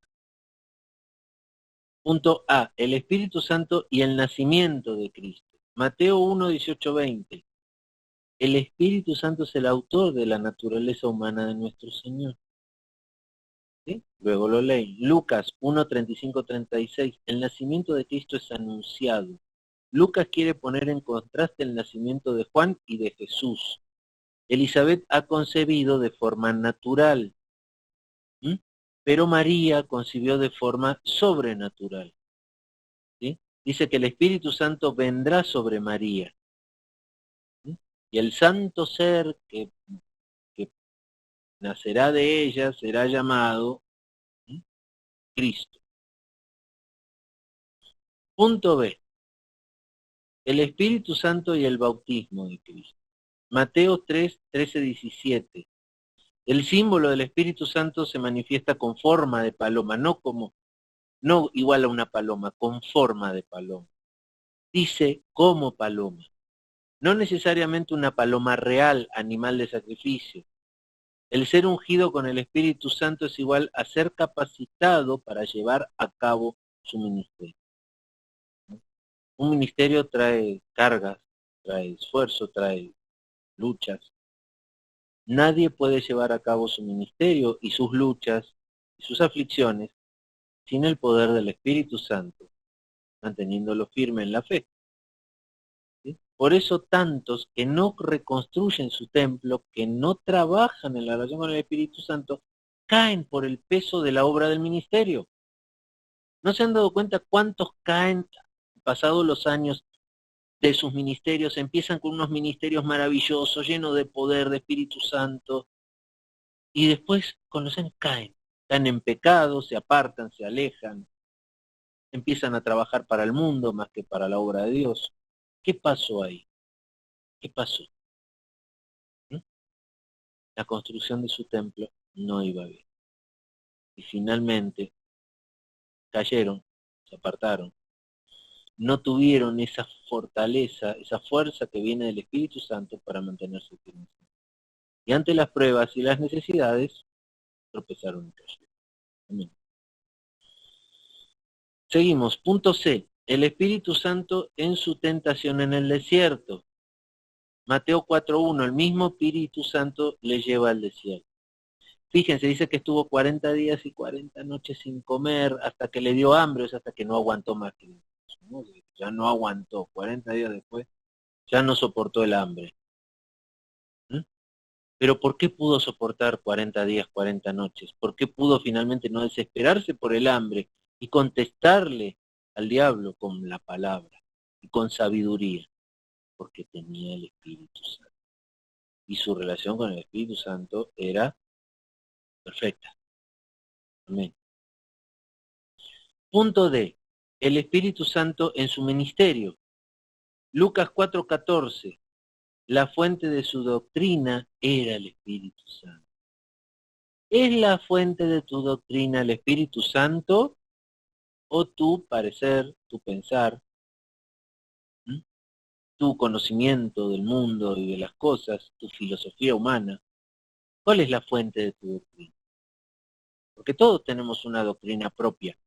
Punto A, el Espíritu Santo y el nacimiento de Cristo. Mateo 1, 18, 20. El Espíritu Santo es el autor de la naturaleza humana de nuestro Señor. ¿Sí? Luego lo leen. Lucas 1, 35, 36. El nacimiento de Cristo es anunciado. Lucas quiere poner en contraste el nacimiento de Juan y de Jesús. Elizabeth ha concebido de forma natural, pero María concibió de forma sobrenatural. ¿Sí? Dice que el Espíritu Santo vendrá sobre María. ¿Sí? Y el santo ser que nacerá de ella será llamado Cristo. Punto B. El Espíritu Santo y el bautismo de Cristo. Mateo 3, 13, 17. El símbolo del Espíritu Santo se manifiesta con forma de paloma, no igual a una paloma, con forma de paloma. Dice como paloma. No necesariamente una paloma real, animal de sacrificio. El ser ungido con el Espíritu Santo es igual a ser capacitado para llevar a cabo su ministerio. Un ministerio trae cargas, trae esfuerzo, trae luchas. Nadie puede llevar a cabo su ministerio y sus luchas y sus aflicciones sin el poder del Espíritu Santo, manteniéndolo firme en la fe. ¿Sí? Por eso tantos que no reconstruyen su templo, que no trabajan en la relación con el Espíritu Santo, caen por el peso de la obra del ministerio. ¿No se han dado cuenta cuántos caen pasados los años de sus ministerios? Empiezan con unos ministerios maravillosos, llenos de poder, de Espíritu Santo, y después con los años caen en pecado, se apartan, se alejan, empiezan a trabajar para el mundo más que para la obra de Dios. ¿Qué pasó ahí? ¿Qué pasó? La construcción de su templo no iba bien. Y finalmente cayeron, se apartaron. No tuvieron esa fortaleza, esa fuerza que viene del Espíritu Santo para mantenerse firmes. Y ante las pruebas y las necesidades, tropezaron y cayeron. Amén. Seguimos. Punto C. El Espíritu Santo en su tentación en el desierto. Mateo 4.1. El mismo Espíritu Santo le lleva al desierto. Fíjense, dice que estuvo 40 días y 40 noches sin comer hasta que le dio hambre, o sea, hasta que no aguantó más. ¿No? Ya no aguantó. 40 días después ya no soportó el hambre. Pero ¿por qué pudo soportar 40 días, 40 noches? ¿Por qué pudo finalmente no desesperarse por el hambre y contestarle al diablo con la palabra y con sabiduría? Porque tenía el Espíritu Santo. Y su relación con el Espíritu Santo era perfecta. Amén. Punto D. El Espíritu Santo en su ministerio. Lucas 4:14. La fuente de su doctrina era el Espíritu Santo. ¿Es la fuente de tu doctrina el Espíritu Santo o tu parecer, tu pensar, tu conocimiento del mundo y de las cosas, tu filosofía humana? ¿Cuál es la fuente de tu doctrina? Porque todos tenemos una doctrina propia.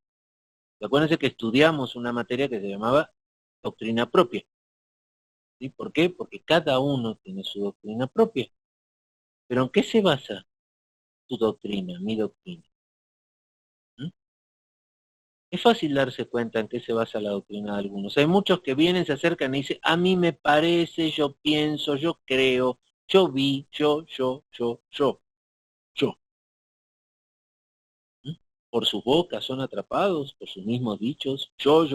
Acuérdense que estudiamos una materia que se llamaba doctrina propia. ¿Sí? ¿Por qué? Porque cada uno tiene su doctrina propia. ¿Pero en qué se basa tu doctrina, mi doctrina? ¿Mm? Es fácil darse cuenta en qué se basa la doctrina de algunos. Hay muchos que vienen, se acercan y dicen, a mí me parece, yo pienso, yo creo, yo vi, yo. ¿Mm? Por sus bocas son atrapados, por sus mismos dichos, yo.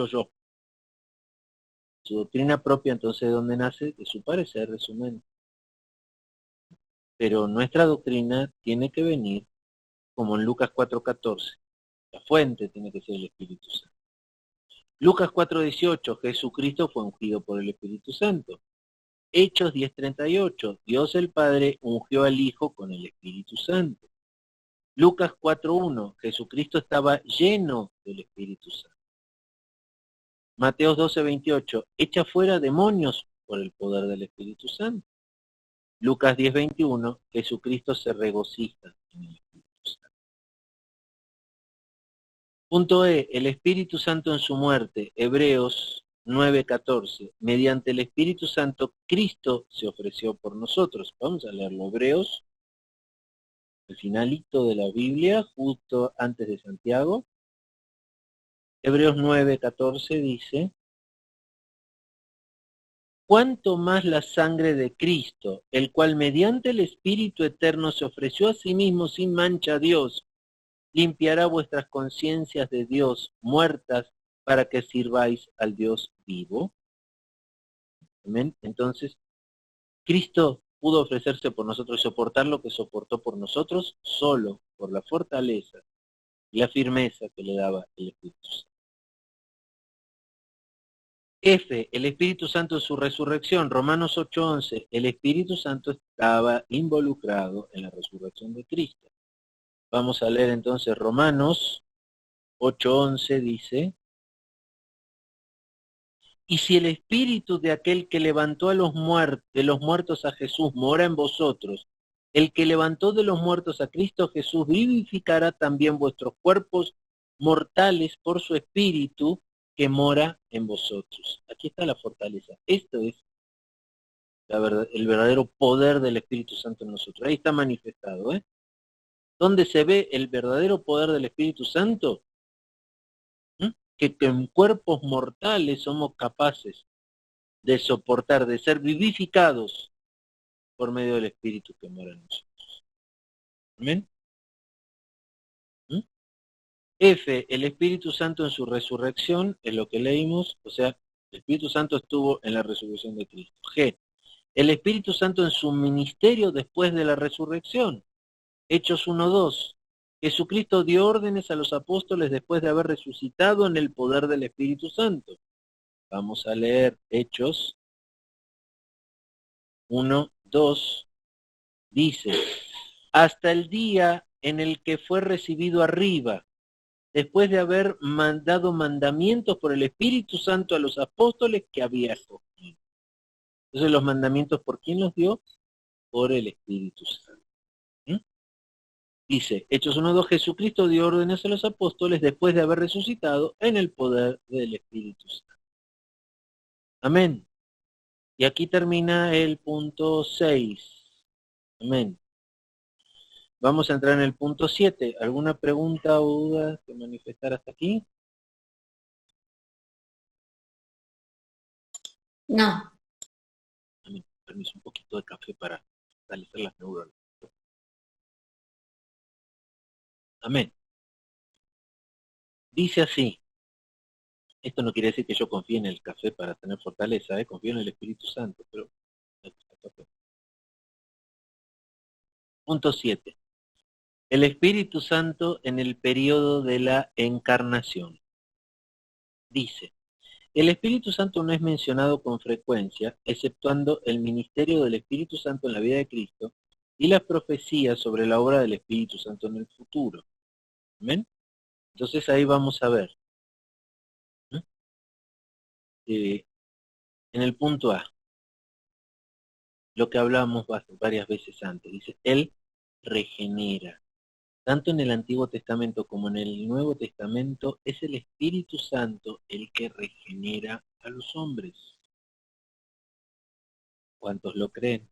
Su doctrina propia, entonces, ¿de dónde nace? De su parecer, de su mente. Pero nuestra doctrina tiene que venir, como en Lucas 4:14. La fuente tiene que ser el Espíritu Santo. Lucas 4:18, Jesucristo fue ungido por el Espíritu Santo. Hechos 10:38, Dios el Padre ungió al Hijo con el Espíritu Santo. Lucas 4:1, Jesucristo estaba lleno del Espíritu Santo. Mateos 12:28, echa fuera demonios por el poder del Espíritu Santo. Lucas 10:21, Jesucristo se regocija en el Espíritu Santo. Punto E, el Espíritu Santo en su muerte, Hebreos 9:14, mediante el Espíritu Santo Cristo se ofreció por nosotros. Vamos a leerlo, Hebreos, el finalito de la Biblia, justo antes de Santiago. Hebreos 9:14 dice, cuánto más la sangre de Cristo, el cual mediante el Espíritu eterno se ofreció a sí mismo sin mancha a Dios, limpiará vuestras conciencias de Dios muertas para que sirváis al Dios vivo. Amén. Entonces, Cristo pudo ofrecerse por nosotros y soportar lo que soportó por nosotros solo por la fortaleza y la firmeza que le daba el Espíritu Santo. F, el Espíritu Santo en su resurrección, Romanos 8:11, el Espíritu Santo estaba involucrado en la resurrección de Cristo. Vamos a leer entonces Romanos 8:11 dice, y si el Espíritu de aquel que levantó a de los muertos a Jesús mora en vosotros, el que levantó de los muertos a Cristo Jesús vivificará también vuestros cuerpos mortales por su Espíritu que mora en vosotros. Aquí está la fortaleza. Esto es el verdadero poder del Espíritu Santo en nosotros. Ahí está manifestado. ¿Dónde se ve el verdadero poder del Espíritu Santo? Que en cuerpos mortales somos capaces de soportar, de ser vivificados por medio del Espíritu que mora en nosotros. ¿Amén? F, el Espíritu Santo en su resurrección, es lo que leímos, o sea, el Espíritu Santo estuvo en la resurrección de Cristo. G, el Espíritu Santo en su ministerio después de la resurrección. Hechos 1:2. Jesucristo dio órdenes a los apóstoles después de haber resucitado en el poder del Espíritu Santo. Vamos a leer Hechos 1:2. Dice, hasta el día en el que fue recibido arriba, después de haber dado mandamientos por el Espíritu Santo a los apóstoles que había escogido. Entonces los mandamientos, ¿por quién los dio? Por el Espíritu Santo. Dice, Hechos 1:2, Jesucristo dio órdenes a los apóstoles después de haber resucitado en el poder del Espíritu Santo. Amén. Y aquí termina el punto 6. Amén. Vamos a entrar en el punto 7. ¿Alguna pregunta o duda que manifestar hasta aquí? No. Amén. Permiso, un poquito de café para fortalecer las neuronas. Amén. Dice así. Esto no quiere decir que yo confíe en el café para tener fortaleza, confío en el Espíritu Santo, pero... Punto 7. El Espíritu Santo en el periodo de la encarnación. Dice, el Espíritu Santo no es mencionado con frecuencia, exceptuando el ministerio del Espíritu Santo en la vida de Cristo y las profecías sobre la obra del Espíritu Santo en el futuro. ¿Amén? Entonces ahí vamos a ver. En el punto A, lo que hablamos varias veces antes. Dice, Él regenera. Tanto en el Antiguo Testamento como en el Nuevo Testamento es el Espíritu Santo el que regenera a los hombres. ¿Cuántos lo creen?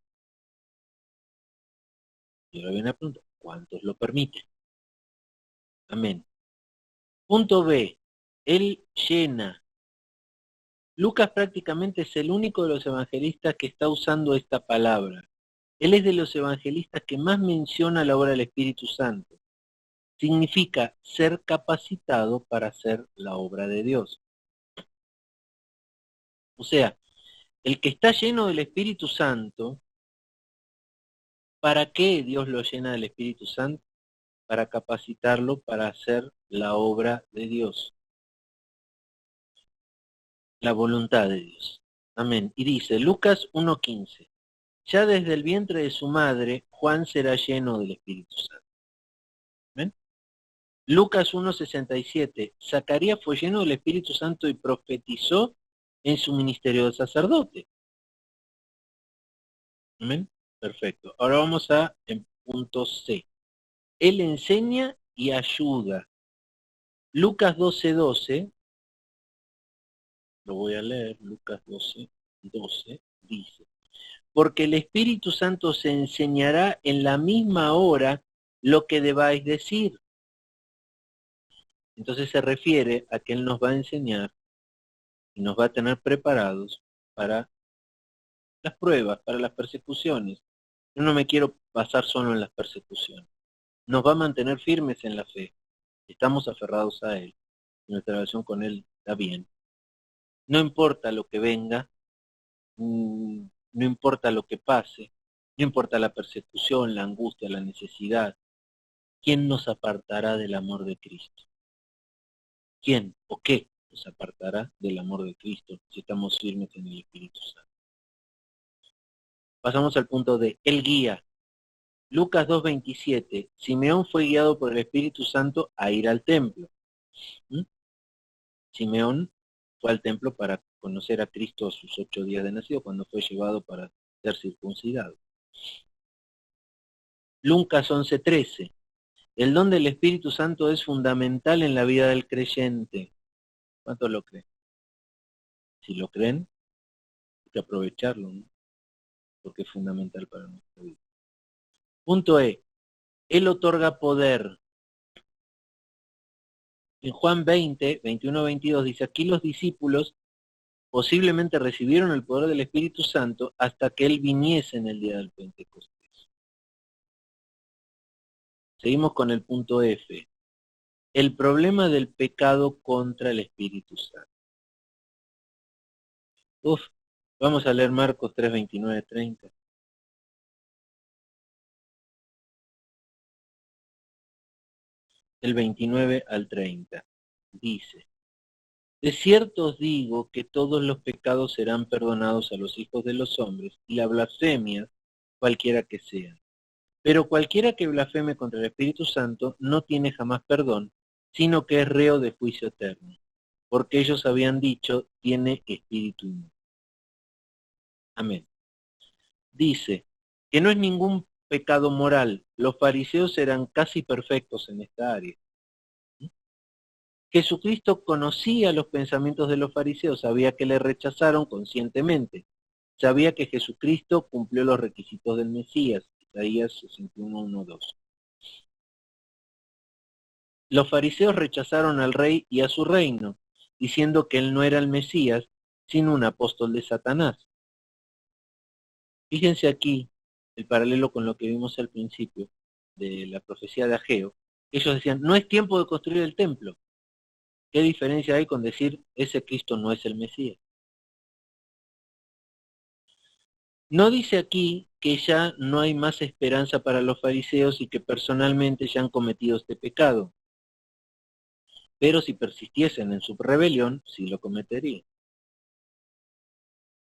Y ahora viene la pregunta, ¿cuántos lo permiten? Amén. Punto B. Él llena. Lucas prácticamente es el único de los evangelistas que está usando esta palabra. Él es de los evangelistas que más menciona la obra del Espíritu Santo. Significa ser capacitado para hacer la obra de Dios. O sea, el que está lleno del Espíritu Santo, ¿para qué Dios lo llena del Espíritu Santo? Para capacitarlo para hacer la obra de Dios. La voluntad de Dios. Amén. Y dice, Lucas 1:15, ya desde el vientre de su madre, Juan será lleno del Espíritu Santo. ¿Ven? Lucas 1:67, Zacarías fue lleno del Espíritu Santo y profetizó en su ministerio de sacerdote. ¿Amén? Perfecto. Ahora vamos a en punto C. Él enseña y ayuda. Lucas 12:12, lo voy a leer, Lucas 12:12, dice, porque el Espíritu Santo se enseñará en la misma hora lo que debáis decir. Entonces se refiere a que Él nos va a enseñar y nos va a tener preparados para las pruebas, para las persecuciones. Yo no me quiero basar solo en las persecuciones. Nos va a mantener firmes en la fe. Estamos aferrados a Él. Nuestra relación con Él está bien. No importa lo que venga, no importa lo que pase, no importa la persecución, la angustia, la necesidad. ¿Quién nos apartará del amor de Cristo? ¿Quién o qué nos apartará del amor de Cristo si estamos firmes en el Espíritu Santo? Pasamos al punto D. Él guía. Lucas 2:27. Simeón fue guiado por el Espíritu Santo a ir al templo. Simeón fue al templo para conocer a Cristo a sus 8 días de nacido, cuando fue llevado para ser circuncidado. Lucas 11:13. El don del Espíritu Santo es fundamental en la vida del creyente. ¿Cuántos lo creen? Si lo creen, hay que aprovecharlo, ¿no? Porque es fundamental para nuestra vida. Punto E. Él otorga poder. En Juan 20:21-22 dice, aquí los discípulos posiblemente recibieron el poder del Espíritu Santo hasta que Él viniese en el día del Pentecostés. Seguimos con el punto F. El problema del pecado contra el Espíritu Santo. Vamos a leer Marcos 3:29-30. Del 29 al 30. Dice, de cierto os digo que todos los pecados serán perdonados a los hijos de los hombres y la blasfemia, cualquiera que sea. Pero cualquiera que blasfeme contra el Espíritu Santo no tiene jamás perdón, sino que es reo de juicio eterno, porque ellos habían dicho, tiene espíritu inmundo. Amén. Dice que no es ningún pecado moral. Los fariseos eran casi perfectos en esta área. Jesucristo conocía los pensamientos de los fariseos, sabía que le rechazaron conscientemente, sabía que Jesucristo cumplió los requisitos del Mesías, Isaías 61:1-2. Los fariseos rechazaron al rey y a su reino, diciendo que él no era el Mesías, sino un apóstol de Satanás. Fíjense aquí el paralelo con lo que vimos al principio de la profecía de Ageo. Ellos decían, no es tiempo de construir el templo. ¿Qué diferencia hay con decir, ese Cristo no es el Mesías? No dice aquí que ya no hay más esperanza para los fariseos y que personalmente ya han cometido este pecado. Pero si persistiesen en su rebelión, sí lo cometerían.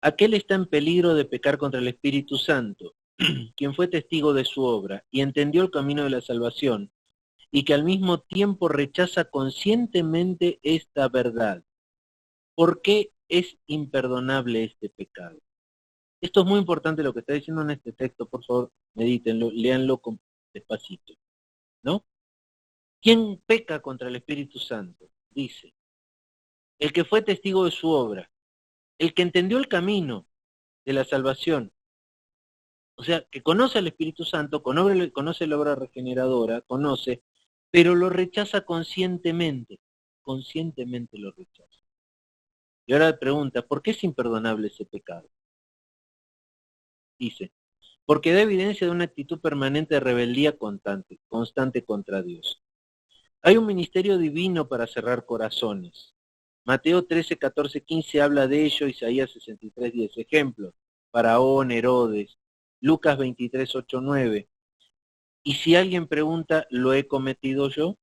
Aquel está en peligro de pecar contra el Espíritu Santo, quien fue testigo de su obra y entendió el camino de la salvación, y que al mismo tiempo rechaza conscientemente esta verdad. ¿Por qué es imperdonable este pecado? Esto es muy importante lo que está diciendo en este texto, por favor, medítenlo, léanlo con despacito, ¿no? ¿Quién peca contra el Espíritu Santo? Dice, el que fue testigo de su obra, el que entendió el camino de la salvación, o sea, que conoce al Espíritu Santo, conoce la obra regeneradora, conoce, pero lo rechaza conscientemente lo rechaza. Y ahora pregunta, ¿por qué es imperdonable ese pecado? Dice, porque da evidencia de una actitud permanente de rebeldía constante contra Dios. Hay un ministerio divino para cerrar corazones. Mateo 13, 14, 15 habla de ello, Isaías 63, 10. Ejemplo, Faraón, Herodes, Lucas 23, 8, 9. Y si alguien pregunta, ¿lo he cometido yo?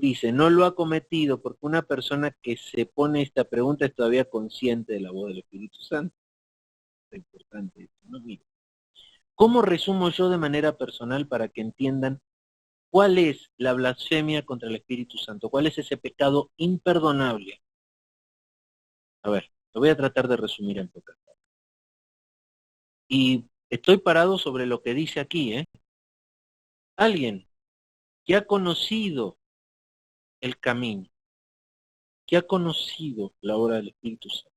Dice, no lo ha cometido porque una persona que se pone esta pregunta es todavía consciente de la voz del Espíritu Santo. Es importante esto, ¿no? Mira. ¿Cómo resumo yo de manera personal para que entiendan cuál es la blasfemia contra el Espíritu Santo? ¿Cuál es ese pecado imperdonable? A ver, lo voy a tratar de resumir en pocas palabras. Y estoy parado sobre lo que dice aquí, ¿eh? Alguien que ha conocido el camino, que ha conocido la obra del Espíritu Santo,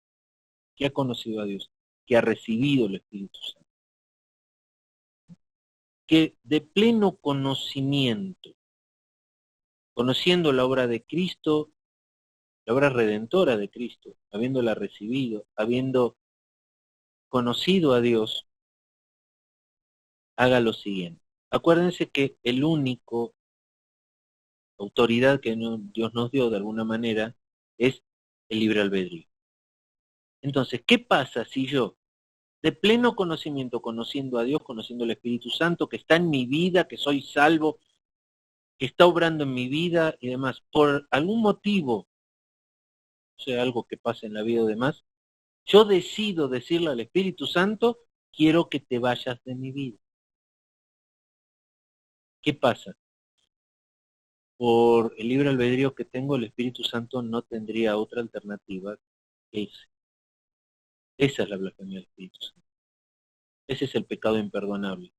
que ha conocido a Dios, que ha recibido el Espíritu Santo, que de pleno conocimiento, conociendo la obra de Cristo, la obra redentora de Cristo, habiéndola recibido, habiendo conocido a Dios, haga lo siguiente. Acuérdense que el único autoridad que Dios nos dio de alguna manera es el libre albedrío. Entonces, ¿qué pasa si yo, de pleno conocimiento, conociendo a Dios, conociendo el Espíritu Santo, que está en mi vida, que soy salvo, que está obrando en mi vida y demás, por algún motivo, o sea, algo que pasa en la vida de demás, yo decido decirle al Espíritu Santo, quiero que te vayas de mi vida? ¿Qué pasa? Por el libre albedrío que tengo, el Espíritu Santo no tendría otra alternativa que ese. Esa es la blasfemia del Espíritu Santo. Ese es el pecado imperdonable.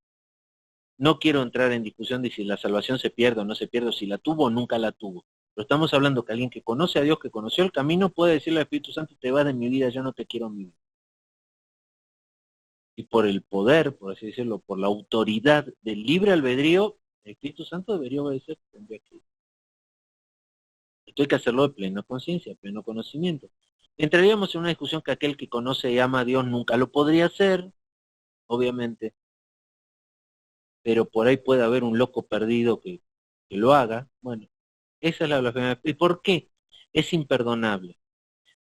No quiero entrar en discusión de si la salvación se pierde o no se pierde, o si la tuvo o nunca la tuvo. Pero estamos hablando que alguien que conoce a Dios, que conoció el camino, puede decirle al Espíritu Santo, te vas de mi vida, ya no te quiero en mi vida. Y por el poder, por así decirlo, por la autoridad del libre albedrío, el Espíritu Santo debería obedecer, tendría que. Esto hay que hacerlo de plena conciencia, pleno conocimiento. Entraríamos en una discusión que aquel que conoce y ama a Dios nunca lo podría hacer, obviamente, pero por ahí puede haber un loco perdido que lo haga. Bueno, esa es la blasfemia. ¿Y por qué? Es imperdonable.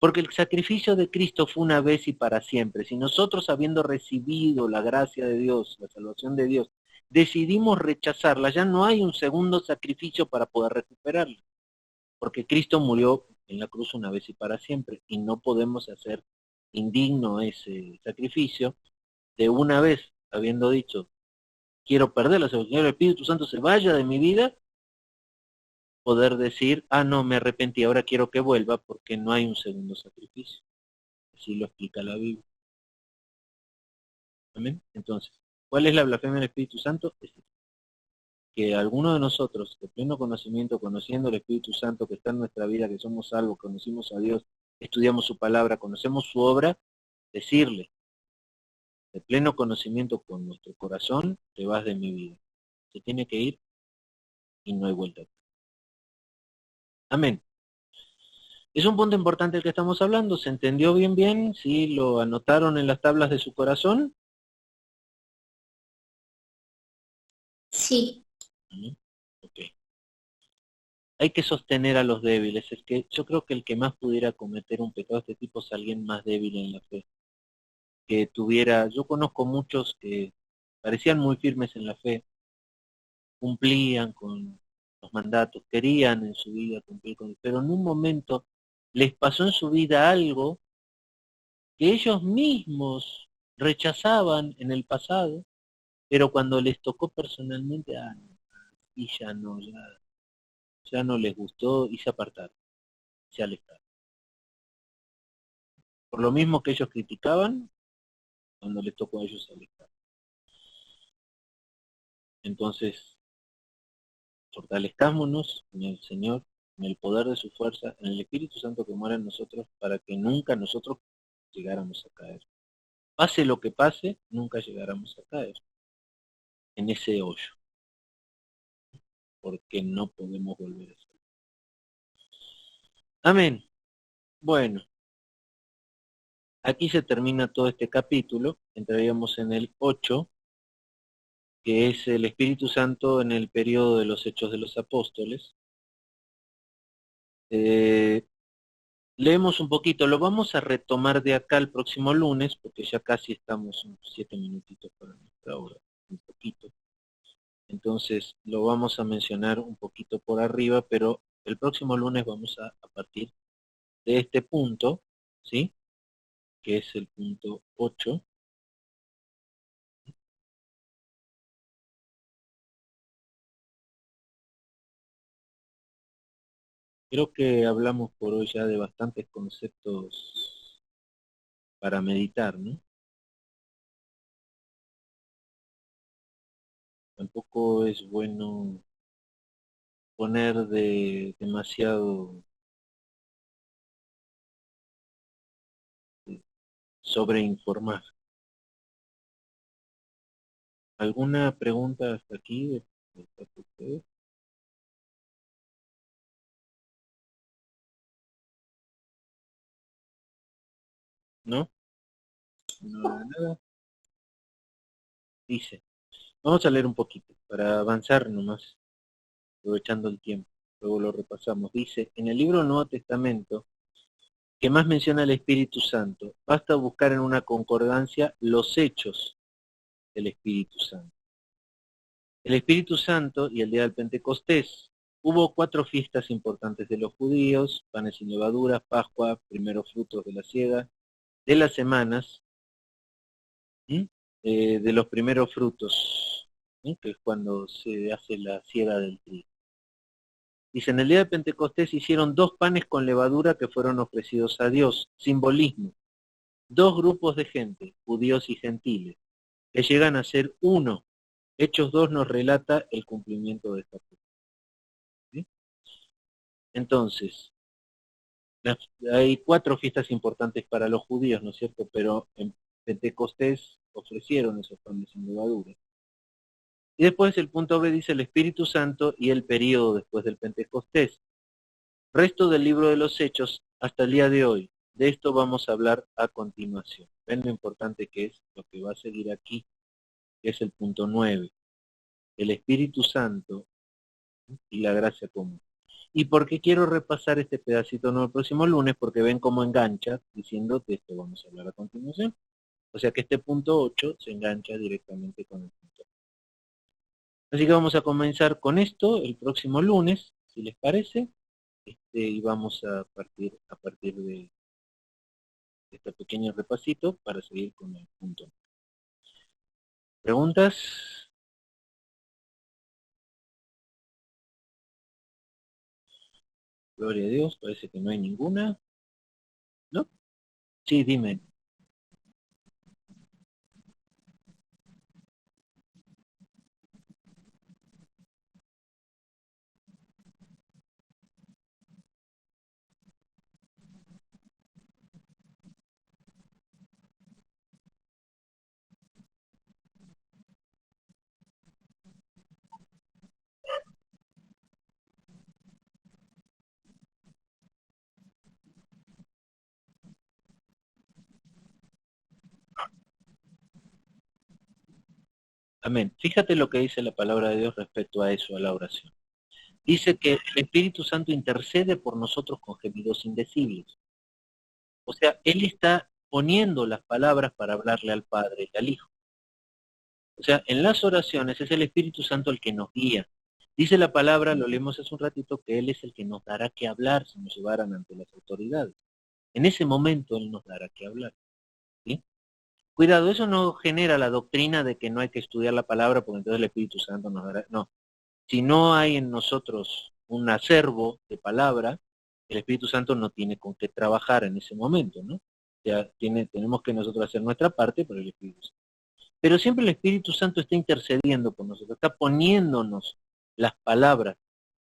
Porque el sacrificio de Cristo fue una vez y para siempre. Si nosotros, habiendo recibido la gracia de Dios, la salvación de Dios, decidimos rechazarla, ya no hay un segundo sacrificio para poder recuperarla. Porque Cristo murió en la cruz una vez y para siempre, y no podemos hacer indigno ese sacrificio de una vez, habiendo dicho, quiero perder la salvación, el Espíritu Santo se vaya de mi vida, poder decir, ah, no, me arrepentí, ahora quiero que vuelva, porque no hay un segundo sacrificio. Así lo explica la Biblia. ¿Amén? Entonces, ¿cuál es la blasfemia del Espíritu Santo? Es que alguno de nosotros, de pleno conocimiento, conociendo el Espíritu Santo que está en nuestra vida, que somos salvos, conocimos a Dios, estudiamos su palabra, conocemos su obra, decirle, de pleno conocimiento con nuestro corazón, te vas de mi vida. Se tiene que ir y no hay vuelta. Amén. Es un punto importante el que estamos hablando. ¿Se entendió bien? ¿Sí lo anotaron en las tablas de su corazón? Sí. Ok. Hay que sostener a los débiles. Es que yo creo que el que más pudiera cometer un pecado de este tipo es alguien más débil en la fe. Que tuviera, yo conozco muchos que parecían muy firmes en la fe, cumplían con los mandatos, querían en su vida cumplir con, pero en un momento les pasó en su vida algo que ellos mismos rechazaban en el pasado, pero cuando les tocó personalmente, y ya no les gustó y se apartaron, se alejaron. Por lo mismo que ellos criticaban, cuando les tocó a ellos se alejaron. Entonces, fortalezcámonos en el Señor, en el poder de su fuerza, en el Espíritu Santo que mora en nosotros, para que nunca nosotros llegáramos a caer. Pase lo que pase, nunca llegáramos a caer en ese hoyo, porque no podemos volver a ser. Amén. Bueno, aquí se termina todo este capítulo, entraríamos en el 8, que es el Espíritu Santo en el periodo de los Hechos de los Apóstoles. Leemos un poquito, lo vamos a retomar de acá el próximo lunes, porque ya casi estamos unos 7 minutitos para nuestra hora, un poquito. Entonces lo vamos a mencionar un poquito por arriba, pero el próximo lunes vamos a partir de este punto, ¿sí? Que es el punto 8. Creo que hablamos por hoy ya de bastantes conceptos para meditar, ¿no? Tampoco es bueno poner de demasiado sobreinformar. ¿Alguna pregunta hasta aquí de parte de ustedes? ¿No? No, nada. Dice. Vamos a leer un poquito para avanzar nomás, aprovechando el tiempo. Luego lo repasamos. Dice, en el libro Nuevo Testamento, que más menciona el Espíritu Santo, basta buscar en una concordancia los hechos del Espíritu Santo. El Espíritu Santo y el día del Pentecostés. Hubo 4 fiestas importantes de los judíos: panes sin levadura, Pascua, primeros frutos de la siega, de las semanas, de los primeros frutos, que es cuando se hace la siega del trigo. Dice, en el día de Pentecostés hicieron 2 panes con levadura que fueron ofrecidos a Dios. Simbolismo. 2 grupos de gente, judíos y gentiles, que llegan a ser uno. Hechos 2 nos relata el cumplimiento de esta fe. ¿Sí? Entonces, hay 4 fiestas importantes para los judíos, ¿no es cierto? Pero en Pentecostés ofrecieron esos panes sin levadura. Y después el punto B dice el Espíritu Santo y el periodo después del Pentecostés. Resto del libro de los Hechos hasta el día de hoy. De esto vamos a hablar a continuación. Ven lo importante que es lo que va a seguir aquí, que es el punto 9. El Espíritu Santo y la gracia común. ¿Y por qué quiero repasar este pedacito no el próximo lunes? Porque ven cómo engancha, diciendo de esto vamos a hablar a continuación. O sea que este punto 8 se engancha directamente con el punto. Así que vamos a comenzar con esto el próximo lunes, si les parece, y vamos a partir de este pequeño repasito para seguir con el punto. ¿Preguntas? Gloria a Dios, parece que no hay ninguna. ¿No? Sí, dime. Amén. Fíjate lo que dice la palabra de Dios respecto a eso, a la oración. Dice que el Espíritu Santo intercede por nosotros con gemidos indecibles. O sea, Él está poniendo las palabras para hablarle al Padre y al Hijo. O sea, en las oraciones es el Espíritu Santo el que nos guía. Dice la palabra, lo leemos hace un ratito, que Él es el que nos dará que hablar si nos llevaran ante las autoridades. En ese momento Él nos dará que hablar. ¿Sí? Cuidado, eso no genera la doctrina de que no hay que estudiar la palabra porque entonces el Espíritu Santo nos dará. No. Si no hay en nosotros un acervo de palabra, el Espíritu Santo no tiene con qué trabajar en ese momento, ¿no? O sea, tenemos que nosotros hacer nuestra parte, pero el Espíritu Santo. Pero siempre el Espíritu Santo está intercediendo por nosotros, está poniéndonos las palabras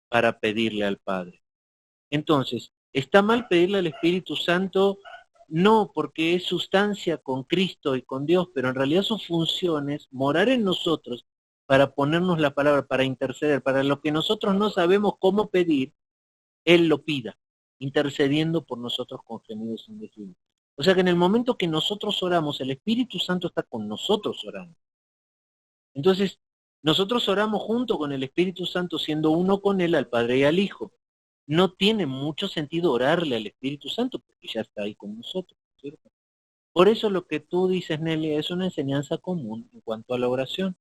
para pedirle al Padre. Entonces, ¿está mal pedirle al Espíritu Santo? No, porque es sustancia con Cristo y con Dios, pero en realidad su función es morar en nosotros para ponernos la palabra, para interceder, para lo que nosotros no sabemos cómo pedir, Él lo pida, intercediendo por nosotros con gemidos indecibles. O sea que en el momento que nosotros oramos, el Espíritu Santo está con nosotros orando. Entonces, nosotros oramos junto con el Espíritu Santo, siendo uno con Él, al Padre y al Hijo. No tiene mucho sentido orarle al Espíritu Santo, porque ya está ahí con nosotros, ¿cierto? Por eso lo que tú dices, Nelly, es una enseñanza común en cuanto a la oración.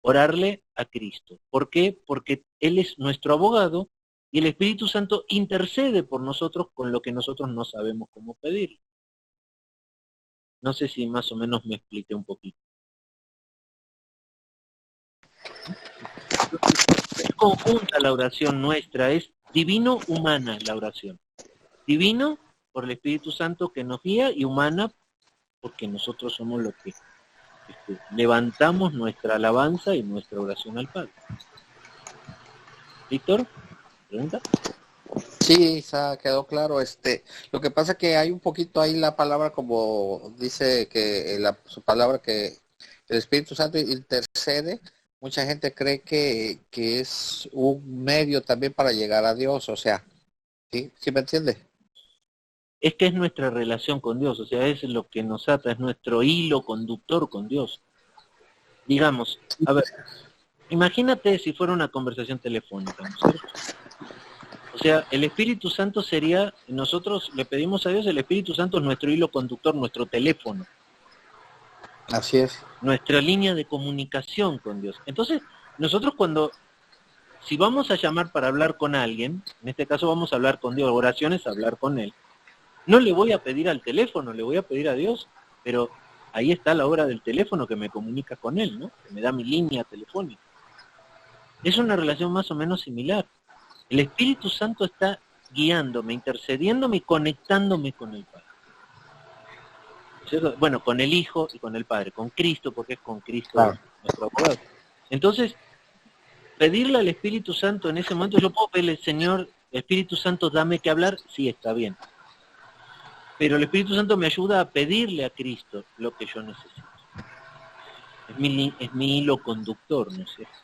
Orarle a Cristo. ¿Por qué? Porque Él es nuestro abogado y el Espíritu Santo intercede por nosotros con lo que nosotros no sabemos cómo pedir. No sé si más o menos me expliqué un poquito. Es conjunta la oración nuestra, es divino-humana la oración. Divino por el Espíritu Santo que nos guía y humana porque nosotros somos los que levantamos nuestra alabanza y nuestra oración al Padre. Víctor, ¿pregunta? Sí, quedó claro. Lo que pasa que hay un poquito ahí la palabra, como dice que su palabra que el Espíritu Santo intercede. Mucha gente cree que es un medio también para llegar a Dios, o sea, ¿sí me entiende? Es que es nuestra relación con Dios, o sea, es lo que nos ata, es nuestro hilo conductor con Dios. Digamos, a ver, imagínate si fuera una conversación telefónica, ¿no es cierto? O sea, el Espíritu Santo sería, nosotros le pedimos a Dios, el Espíritu Santo es nuestro hilo conductor, nuestro teléfono. Así es. Nuestra línea de comunicación con Dios. Entonces, nosotros si vamos a llamar para hablar con alguien, en este caso vamos a hablar con Dios, oraciones, hablar con Él, no le voy a pedir al teléfono, le voy a pedir a Dios, pero ahí está la obra del teléfono que me comunica con Él, ¿no? Que me da mi línea telefónica. Es una relación más o menos similar. El Espíritu Santo está guiándome, intercediéndome y conectándome con el Padre. ¿Cierto? Bueno, con el Hijo y con el Padre, con Cristo, porque es con Cristo nuestro abogado. Entonces, pedirle al Espíritu Santo en ese momento, yo puedo pedirle, Señor, Espíritu Santo, dame que hablar, sí, está bien. Pero el Espíritu Santo me ayuda a pedirle a Cristo lo que yo necesito. Es mi hilo conductor, ¿no es cierto?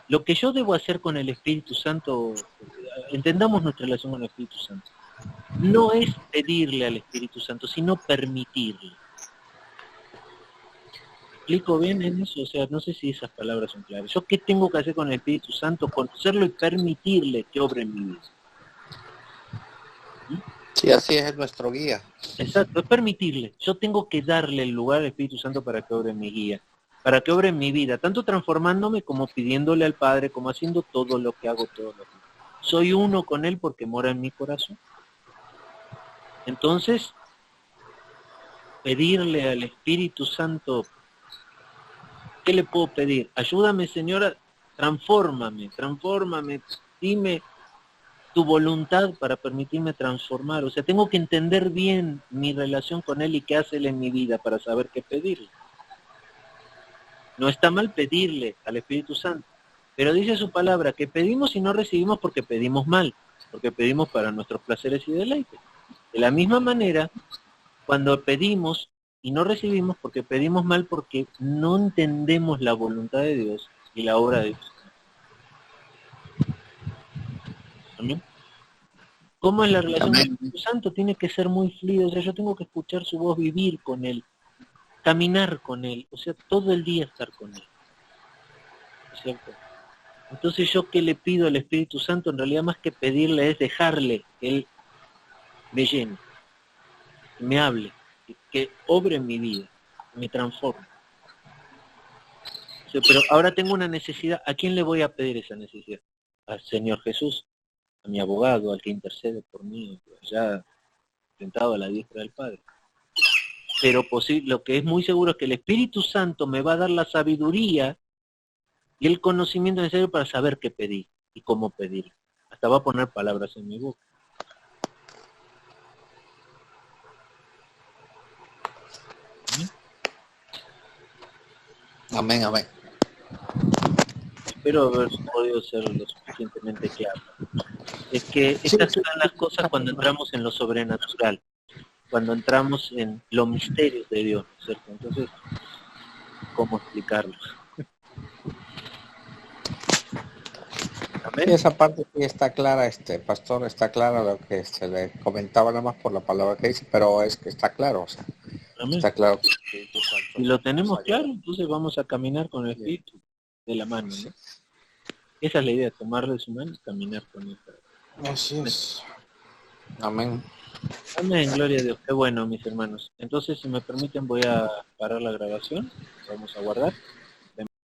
Lo que yo debo hacer con el Espíritu Santo, entendamos nuestra relación con el Espíritu Santo, no es pedirle al Espíritu Santo, sino permitirle. ¿Explico bien en eso? O sea, no sé si esas palabras son claras. ¿Yo qué tengo que hacer con el Espíritu Santo? Conocerlo y permitirle que obre en mi vida. Sí, así es nuestro guía. Exacto, es permitirle. Yo tengo que darle el lugar al Espíritu Santo para que obre en mi guía, para que obre en mi vida, tanto transformándome como pidiéndole al Padre, como haciendo todo lo que hago todos los días. Soy uno con Él porque mora en mi corazón. Entonces, pedirle al Espíritu Santo, ¿qué le puedo pedir? Ayúdame, Señora, transfórmame, dime tu voluntad para permitirme transformar. O sea, tengo que entender bien mi relación con Él y qué hace Él en mi vida para saber qué pedirle. No está mal pedirle al Espíritu Santo, pero dice su palabra que pedimos y no recibimos porque pedimos mal, porque pedimos para nuestros placeres y deleites. De la misma manera, cuando pedimos y no recibimos porque pedimos mal porque no entendemos la voluntad de Dios y la obra de Dios. ¿Amén? ¿Cómo es la relación con el Espíritu Santo? Tiene que ser muy fluida, o sea, yo tengo que escuchar su voz, vivir con Él, caminar con Él, o sea, todo el día estar con Él. ¿Cierto? Entonces yo qué le pido al Espíritu Santo, en realidad más que pedirle es dejarle que Él me llene, que me hable, que obre en mi vida, me transforme. O sea, pero ahora tengo una necesidad, ¿a quién le voy a pedir esa necesidad? Al Señor Jesús, a mi abogado, al que intercede por mí, ya sentado a la diestra del Padre. Pero lo que es muy seguro es que el Espíritu Santo me va a dar la sabiduría y el conocimiento necesario para saber qué pedir y cómo pedir. Hasta va a poner palabras en mi boca. Amén, amén. Espero haber podido ser lo suficientemente claro. Es que estas son las cosas cuando entramos en lo sobrenatural, cuando entramos en los misterios de Dios, ¿no es cierto? Entonces, ¿cómo explicarlos? Sí, esa parte sí está clara, pastor, está clara lo que se le comentaba nada más por la palabra que dice, pero es que está claro, o sea, Amén. está claro que el Espíritu Santo Si lo tenemos claro, entonces vamos a caminar con el Espíritu de la mano, ¿no? Esa es la idea, tomarle su mano y caminar con él. Así es. Amén. Amén, gloria a Dios. Qué bueno, mis hermanos. Entonces, si me permiten, voy a parar la grabación. Vamos a guardar.